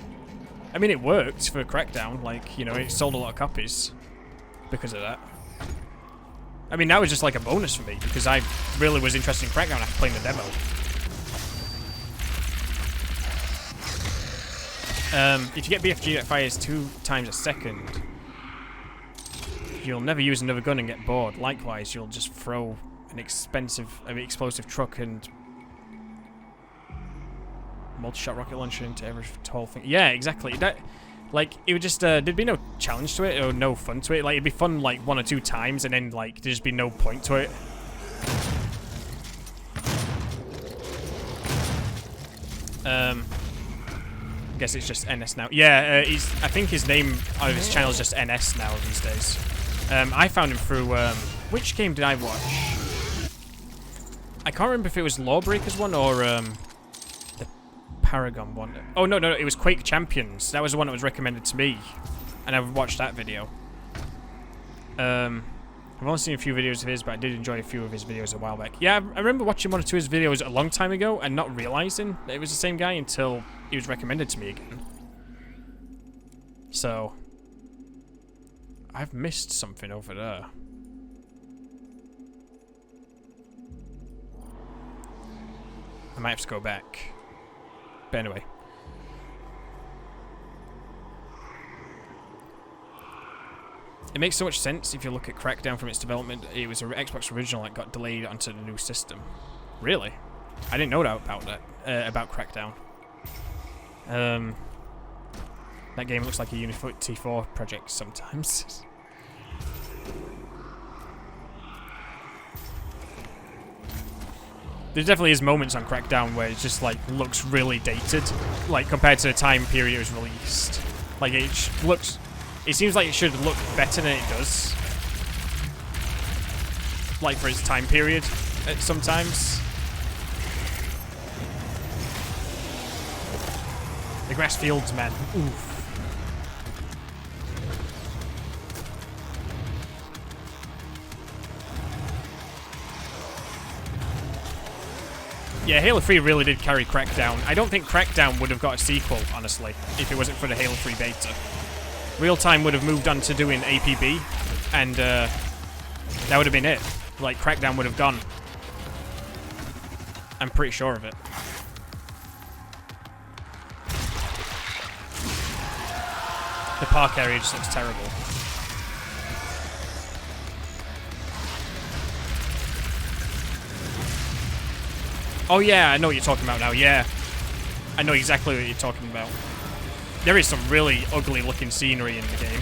I mean, it worked for Crackdown. Like, you know, it sold a lot of copies because of that. I mean, that was just like a bonus for me because I really was interested in Crackdown after playing the demo. If you get BFG that fires 2 times a second, you'll never use another gun and get bored. Likewise, you'll just throw an explosive truck and multi-shot rocket launcher into every whole thing. Yeah, exactly. That, like, it would just, there'd be no challenge to it or no fun to it. Like, it'd be fun, like, 1 or 2 times and then, like, there'd just be no point to it. I guess it's just NS now. Yeah, I think his name on his channel is just NS now these days. I found him through, which game did I watch? I can't remember if it was Lawbreakers one or, the Paragon one. Oh, no, it was Quake Champions. That was the one that was recommended to me. And I've watched that video. I've only seen a few videos of his, but I did enjoy a few of his videos a while back. Yeah, I remember watching 1 or 2 of his videos a long time ago and not realizing that it was the same guy until he was recommended to me again. So, I've missed something over there. I might have to go back. But anyway. It makes so much sense if you look at Crackdown from its development. It was an Xbox original that got delayed onto the new system. Really? I didn't know that about Crackdown. That game looks like a Unity 4 project sometimes. There definitely is moments on Crackdown where it just like looks really dated, like compared to the time period it was released. Like it seems like it should look better than it does. Like for its time period, sometimes. The grass fields, man. Oof. Yeah, Halo 3 really did carry Crackdown. I don't think Crackdown would have got a sequel, honestly, if it wasn't for the Halo 3 beta. Real Time would have moved on to doing APB, and that would have been it. Like, Crackdown would have gone. I'm pretty sure of it. The park area just looks terrible. Oh yeah, I know what you're talking about now, yeah. I know exactly what you're talking about. There is some really ugly looking scenery in the game.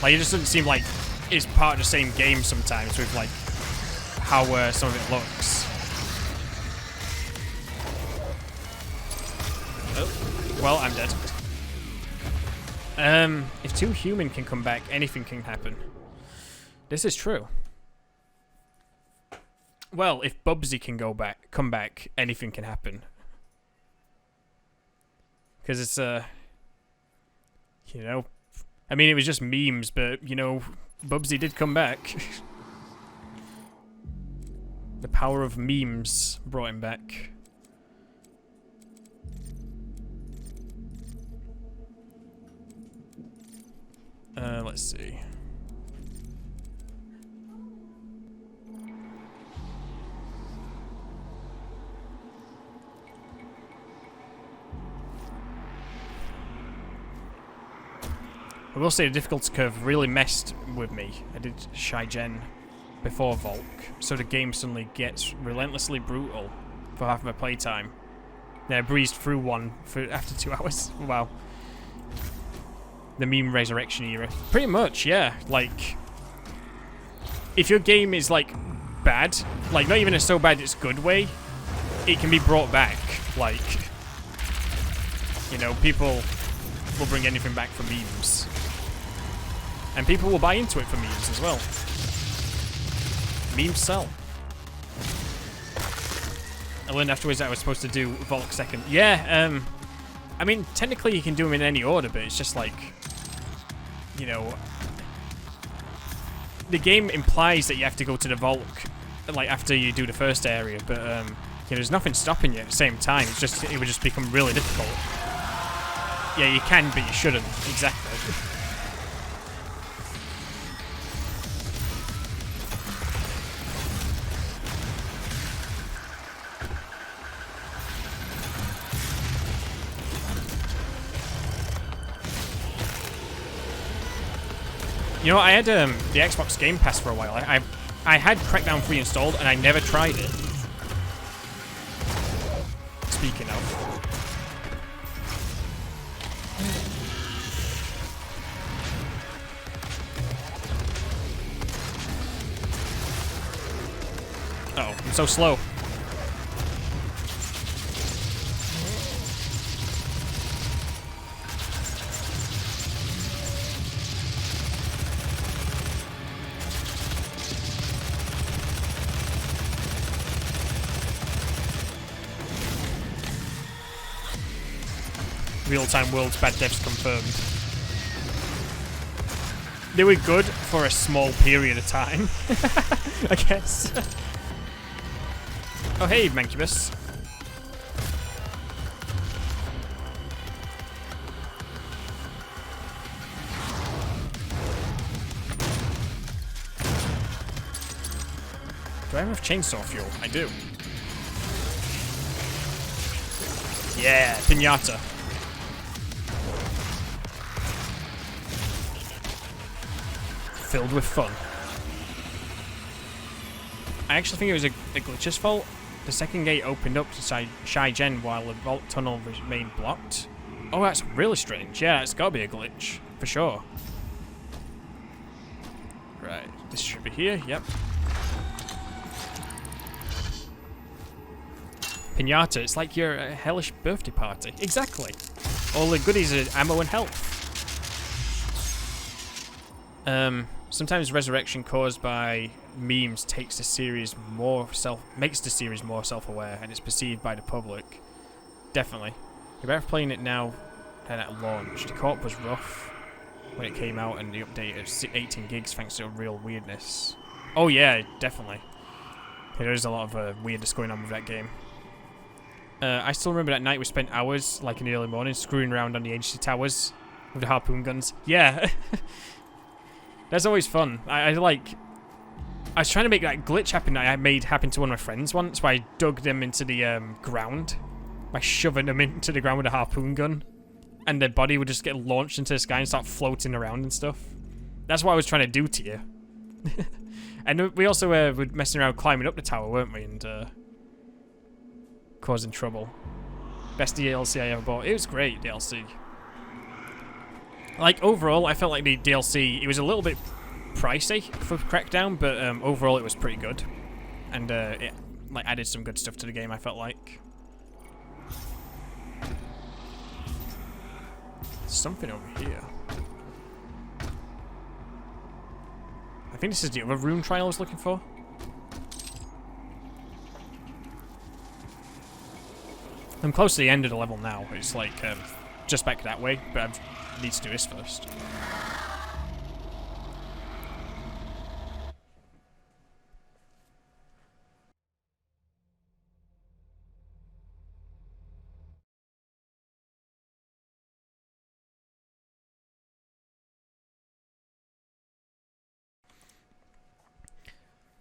Like, it just doesn't seem like it's part of the same game sometimes with, like, how some of it looks. Oh, well, I'm dead. If 2 human can come back, anything can happen. This is true. Well, if Bubsy can come back, anything can happen. Because it's, you know, I mean, it was just memes, but, you know, Bubsy did come back. The power of memes brought him back. Let's see. I will say the difficulty curve really messed with me. I did Shy Gen before Volk, so the game suddenly gets relentlessly brutal for half of my playtime. Then I breezed through one after 2 hours. Wow. The meme resurrection era. Pretty much, yeah. Like, if your game is, like, bad, like, not even a so bad it's good way, it can be brought back. Like, you know, people will bring anything back for memes. And people will buy into it for memes as well. Memes sell. I learned afterwards that I was supposed to do Volk second. Yeah, I mean, technically you can do them in any order, but it's just like, you know, the game implies that you have to go to the Volk, like, after you do the first area, but, you know, there's nothing stopping you at the same time. It's just, it would just become really difficult. Yeah, you can, but you shouldn't. Exactly. You know, I had the Xbox Game Pass for a while. I had Crackdown 3 installed, and I never tried it. Speaking of. Uh-oh, I'm so slow. Real-time world's bad devs confirmed. They were good for a small period of time, I guess. Oh hey, Mancubus. Do I have enough chainsaw fuel? I do. Yeah, pinata. Filled with fun. I actually think it was a glitch's fault. The second gate opened up to Shai-Gen while the vault tunnel remained blocked. Oh, that's really strange. Yeah, it's gotta be a glitch. For sure. Right, this should be here. Yep. Pinata, it's like your hellish birthday party. Exactly. All the goodies are ammo and health. Sometimes resurrection caused by memes makes the series more self-aware, and it's perceived by the public. Definitely. You're better playing it now than at launch. The co-op was rough when it came out, and the update is 18 gigs thanks to real weirdness. Oh yeah, definitely. Yeah, there's a lot of weirdness going on with that game. I still remember that night we spent hours, like in the early morning, screwing around on the agency towers with the harpoon guns. Yeah. That's always fun. I was trying to make that glitch happen that I made happen to one of my friends once, where I dug them into the ground by shoving them into the ground with a harpoon gun, and their body would just get launched into the sky and start floating around and stuff. That's what I was trying to do to you. And we also were messing around climbing up the tower, weren't we? And causing trouble. Best DLC I ever bought. It was great, DLC. Like, overall, I felt like the DLC, it was a little bit pricey for Crackdown, but overall it was pretty good. And it like added some good stuff to the game, I felt like. There's something over here. I think this is the other rune trial I was looking for. I'm close to the end of the level now. It's like just back that way, but I need to do this first.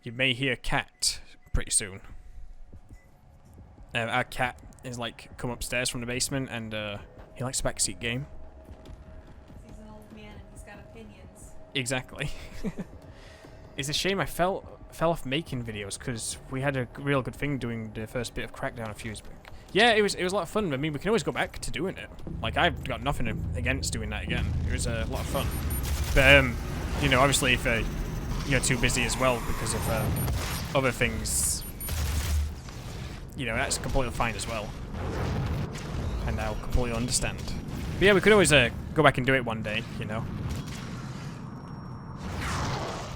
You may hear cat pretty soon. Our cat is like come upstairs from the basement, and he likes backseat game. He's an old man and he's got opinions. Exactly. It's a shame I fell off making videos because we had a real good thing doing the first bit of Crackdown a few years back. Yeah, it was a lot of fun. I mean, we can always go back to doing it. Like, I've got nothing against doing that again. It was a lot of fun. But you know, obviously if you're too busy as well because of other things, you know, that's completely fine as well. And I'll completely understand. But yeah, we could always go back and do it one day, you know.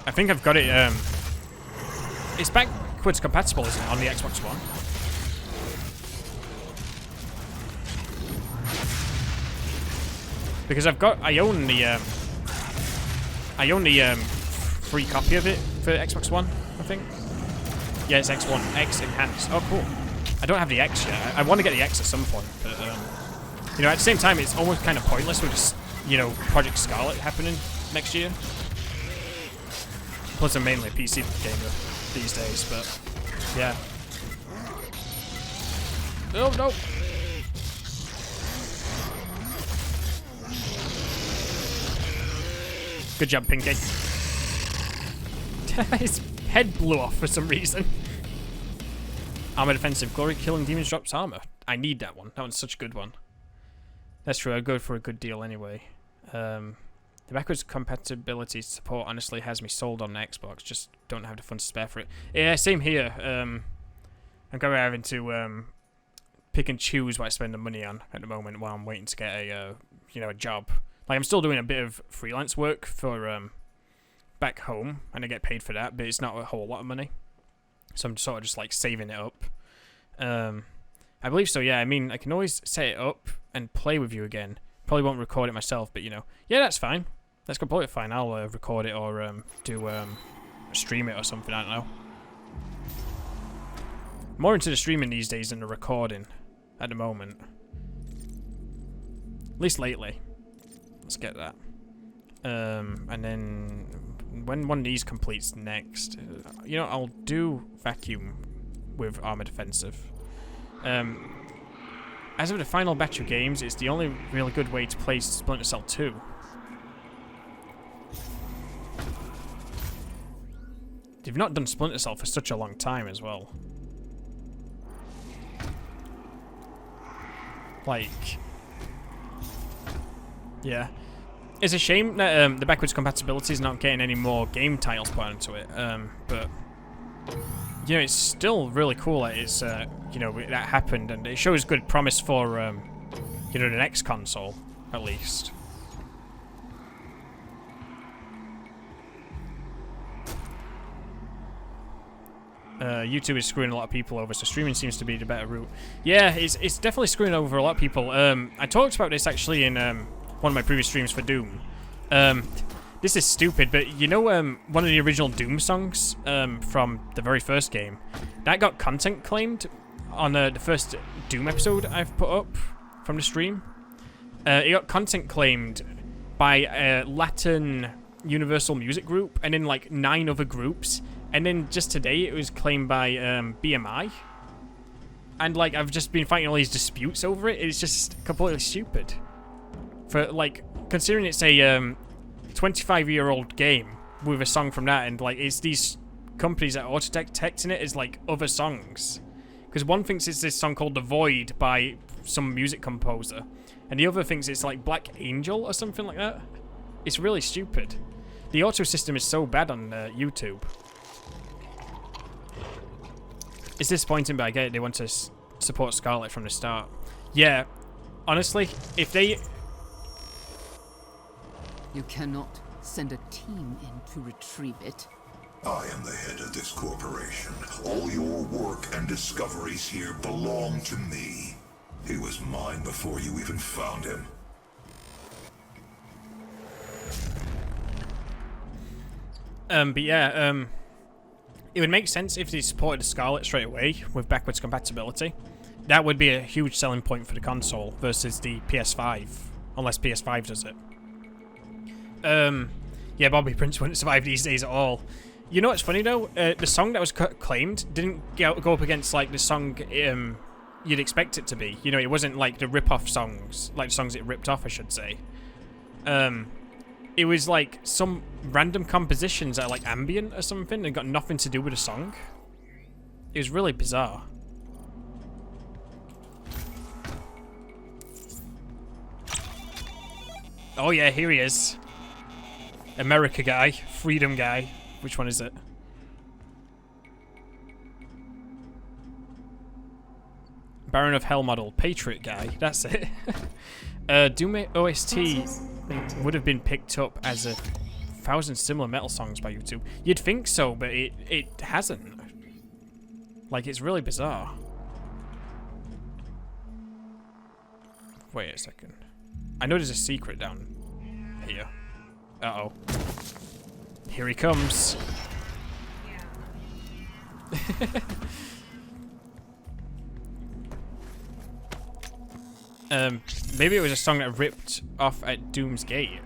I think I've got it, it's backwards compatible, isn't it, on the Xbox One? Because I own the free copy of it for Xbox One, I think. Yeah, it's X1, X Enhanced. Oh, cool. I don't have the X yet. I want to get the X at some point, but you know, at the same time, it's almost kind of pointless with just, you know, Project Scarlet happening next year. Plus, I'm mainly a PC gamer these days, but yeah. Oh no! Good job, Pinky. His head blew off for some reason. Armor defensive glory, killing demons drops armor. I need that one. That one's such a good one. That's true. I'd go for a good deal anyway. The backwards compatibility support honestly has me sold on the Xbox. Just don't have the funds to spare for it. Yeah, same here. I'm kind of having to pick and choose what I spend the money on at the moment while I'm waiting to get a you know, a job. Like, I'm still doing a bit of freelance work for back home, and I get paid for that, but it's not a whole lot of money. So I'm sort of just like saving it up. I believe so, yeah. I mean, I can always set it up and play with you again. Probably won't record it myself, but you know, yeah, that's fine. That's completely fine. I'll record it or stream it or something. I don't know. More into the streaming these days than the recording at the moment. At least lately. Let's get that. And then when one of these completes next, you know, I'll do vacuum with armor defensive. As of the final batch of games, it's the only really good way to play Splinter Cell 2. They've not done Splinter Cell for such a long time as well. Like, yeah. It's a shame that the backwards compatibility is not getting any more game titles put into it, but you know, it's still really cool that it's you know, that happened, and it shows good promise for you know, the next console at least. YouTube is screwing a lot of people over, so streaming seems to be the better route. Yeah, it's definitely screwing over a lot of people. I talked about this actually in one of my previous streams for Doom. This is stupid, but you know, one of the original Doom songs from the very first game, that got content claimed on the first Doom episode I've put up from the stream. It got content claimed by a Latin Universal Music Group, and then like 9 other groups, and then just today it was claimed by BMI. And like, I've just been fighting all these disputes over it. It's just completely stupid. For like, considering it's a 25-year-old game with a song from that, and like, it's these companies that are detecting it as like other songs, because one thinks it's this song called The Void by some music composer, and the other thinks it's like Black Angel or something like that. It's really stupid. The auto system is so bad on YouTube. It's disappointing, but I get it. They want to support Scarlet from the start. Yeah, honestly, if they... You cannot send a team in to retrieve it. I am the head of this corporation. All your work and discoveries here belong to me. He was mine before you even found him. But yeah, it would make sense if they supported Scarlet straight away with backwards compatibility. That would be a huge selling point for the console versus the PS5, unless PS5 does it. Yeah, Bobby Prince wouldn't survive these days at all. You know what's funny though? The song that was claimed didn't go up against like the song you'd expect it to be. You know, it wasn't like the rip-off songs, like songs it ripped off, I should say. It was like some random compositions that are like ambient or something and got nothing to do with the song. It was really bizarre. Oh yeah, here he is. America guy, Freedom guy. Which one is it? Baron of Hell model, Patriot guy. That's it. Doom OST would have been picked up as 1,000 similar metal songs by YouTube. You'd think so, but it hasn't. Like, it's really bizarre. Wait a second. I know there's a secret down here. Uh-oh. Here he comes. Maybe it was a song that ripped off at Doom's Gate.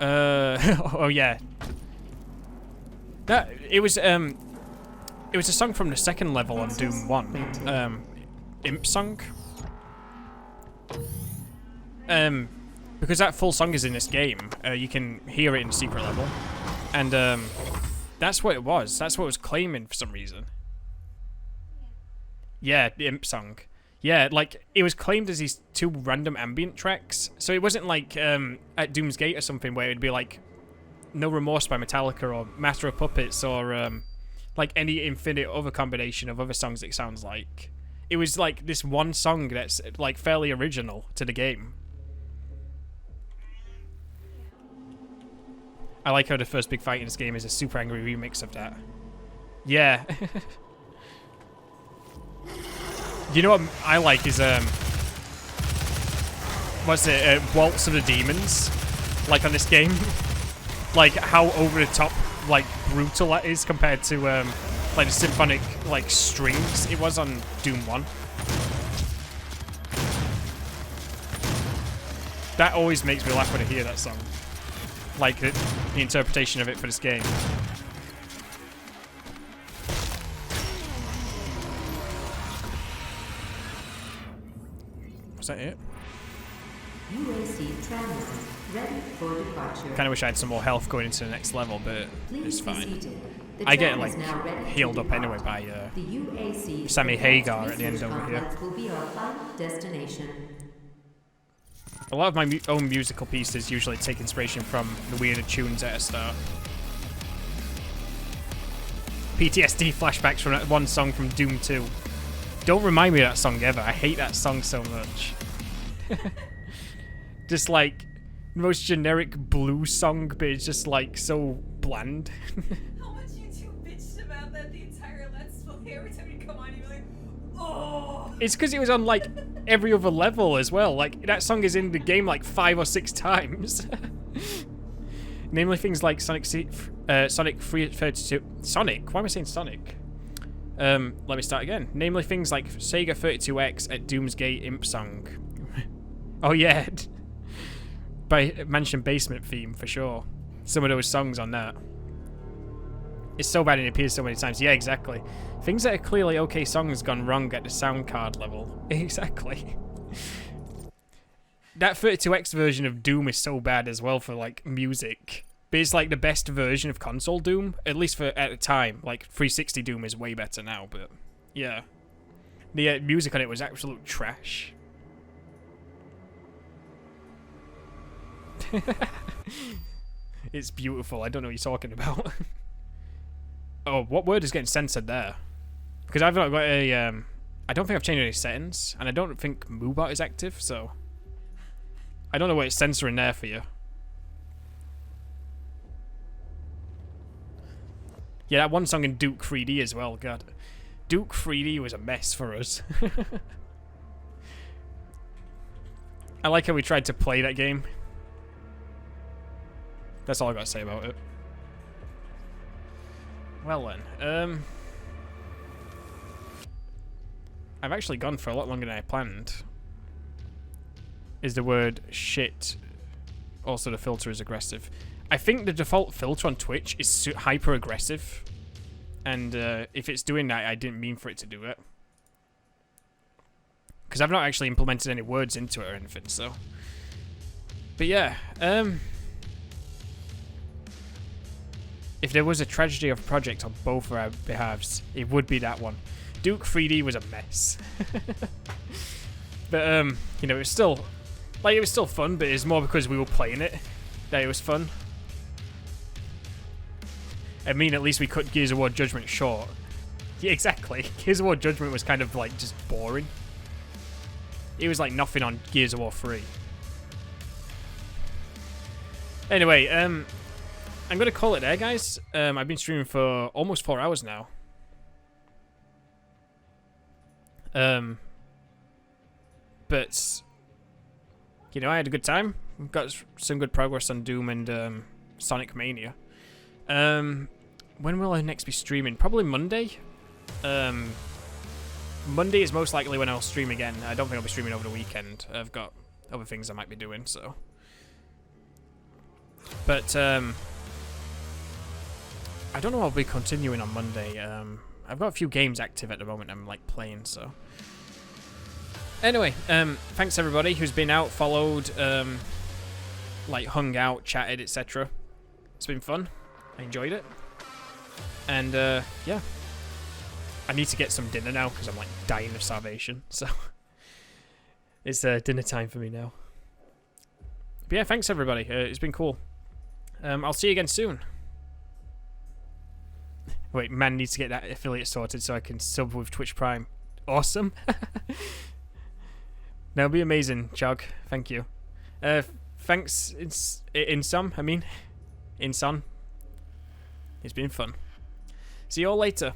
Oh yeah. It was a song from the second level on Doom 1. Imp song. Because that full song is in this game, you can hear it in the secret level. And that's what it was. That's what it was claiming for some reason. Yeah, the Imp song. Yeah, like, it was claimed as these 2 random ambient tracks. So it wasn't like at Doom's Gate or something where it'd be like No Remorse by Metallica or Master of Puppets or like any infinite other combination of other songs it sounds like. It was like this one song that's like fairly original to the game. I like how the first big fight in this game is a super angry remix of that. Yeah. You know what I like is, what's it, Waltz of the Demons, like on this game. Like, how over the top, like, brutal that is compared to, like, the symphonic, like, strings it was on Doom 1. That always makes me laugh when I hear that song. Like, the interpretation of it for this game. Was that it? UAC transit ready for departure. Kind of wish I had some more health going into the next level, but Please it's fine. be seated. The I get tram like is now ready to healed up depart. anyway by The UAC Sammy Hagar at the end Research over here. Complex will be our final destination. A lot of my own musical pieces usually take inspiration from the weirder tunes at a start. PTSD flashbacks from that one song from Doom 2. Don't remind me of that song ever. I hate that song so much. Just like the most generic blues song, but it's just like so bland. How much you two bitched about that the entire Let's Play. Every time you come on, you're like, oh. It's because it was on like every other level as well. Like that song is in the game like 5 or 6 times. Namely things like Sonic 32. Sonic? Why am I saying Sonic? Let me start again. Namely things like Sega 32X at Doom's Gate Imp song. Oh yeah. By Mansion Basement theme for sure. Some of those songs on that. It's so bad it appears so many times. Yeah, exactly. Things that are clearly okay songs gone wrong at the sound card level. Exactly. That 32X version of Doom is so bad as well for like music. But it's like the best version of console Doom, at least for at the time. Like 360 Doom is way better now, but yeah. The music on it was absolute trash. It's beautiful. I don't know what you're talking about. Oh, what word is getting censored there? Because I've not got a I don't think I've changed any settings, and I don't think MooBot is active, so I don't know what it's censoring there for you. Yeah, that one song in Duke 3D as well, god. Duke 3D was a mess for us. I like how we tried to play that game. That's all I got to say about it. Well then, I've actually gone for a lot longer than I planned. Is the word shit. Also the filter is aggressive. I think the default filter on Twitch is hyper aggressive. And if it's doing that, I didn't mean for it to do it. Because I've not actually implemented any words into it or anything, so. But yeah, if there was a tragedy of a project on both of our behalves, it would be that one. Duke 3D was a mess. But, you know, it was still, like, it was still fun, but it's more because we were playing it that it was fun. I mean, at least we cut Gears of War Judgment short. Yeah, exactly. Gears of War Judgment was kind of, like, just boring. It was like nothing on Gears of War 3. Anyway, I'm going to call it there, guys. I've been streaming for almost 4 hours now. But you know, I had a good time. Got some good progress on Doom and Sonic Mania. When will I next be streaming? Probably Monday. Monday is most likely when I'll stream again. I don't think I'll be streaming over the weekend. I've got other things I might be doing, so. But, I don't know I'll be continuing on Monday. I've got a few games active at the moment I'm, like, playing, so. Anyway, thanks everybody who's been out, followed, like, hung out, chatted, etc. It's been fun. I enjoyed it. And, yeah. I need to get some dinner now because I'm like dying of starvation. So it's dinner time for me now. But yeah, thanks everybody. It's been cool. I'll see you again soon. Wait, man needs to get that affiliate sorted so I can sub with Twitch Prime. Awesome. That'll be amazing, Chug. Thank you. Thanks, Inson. It's been fun. See you all later.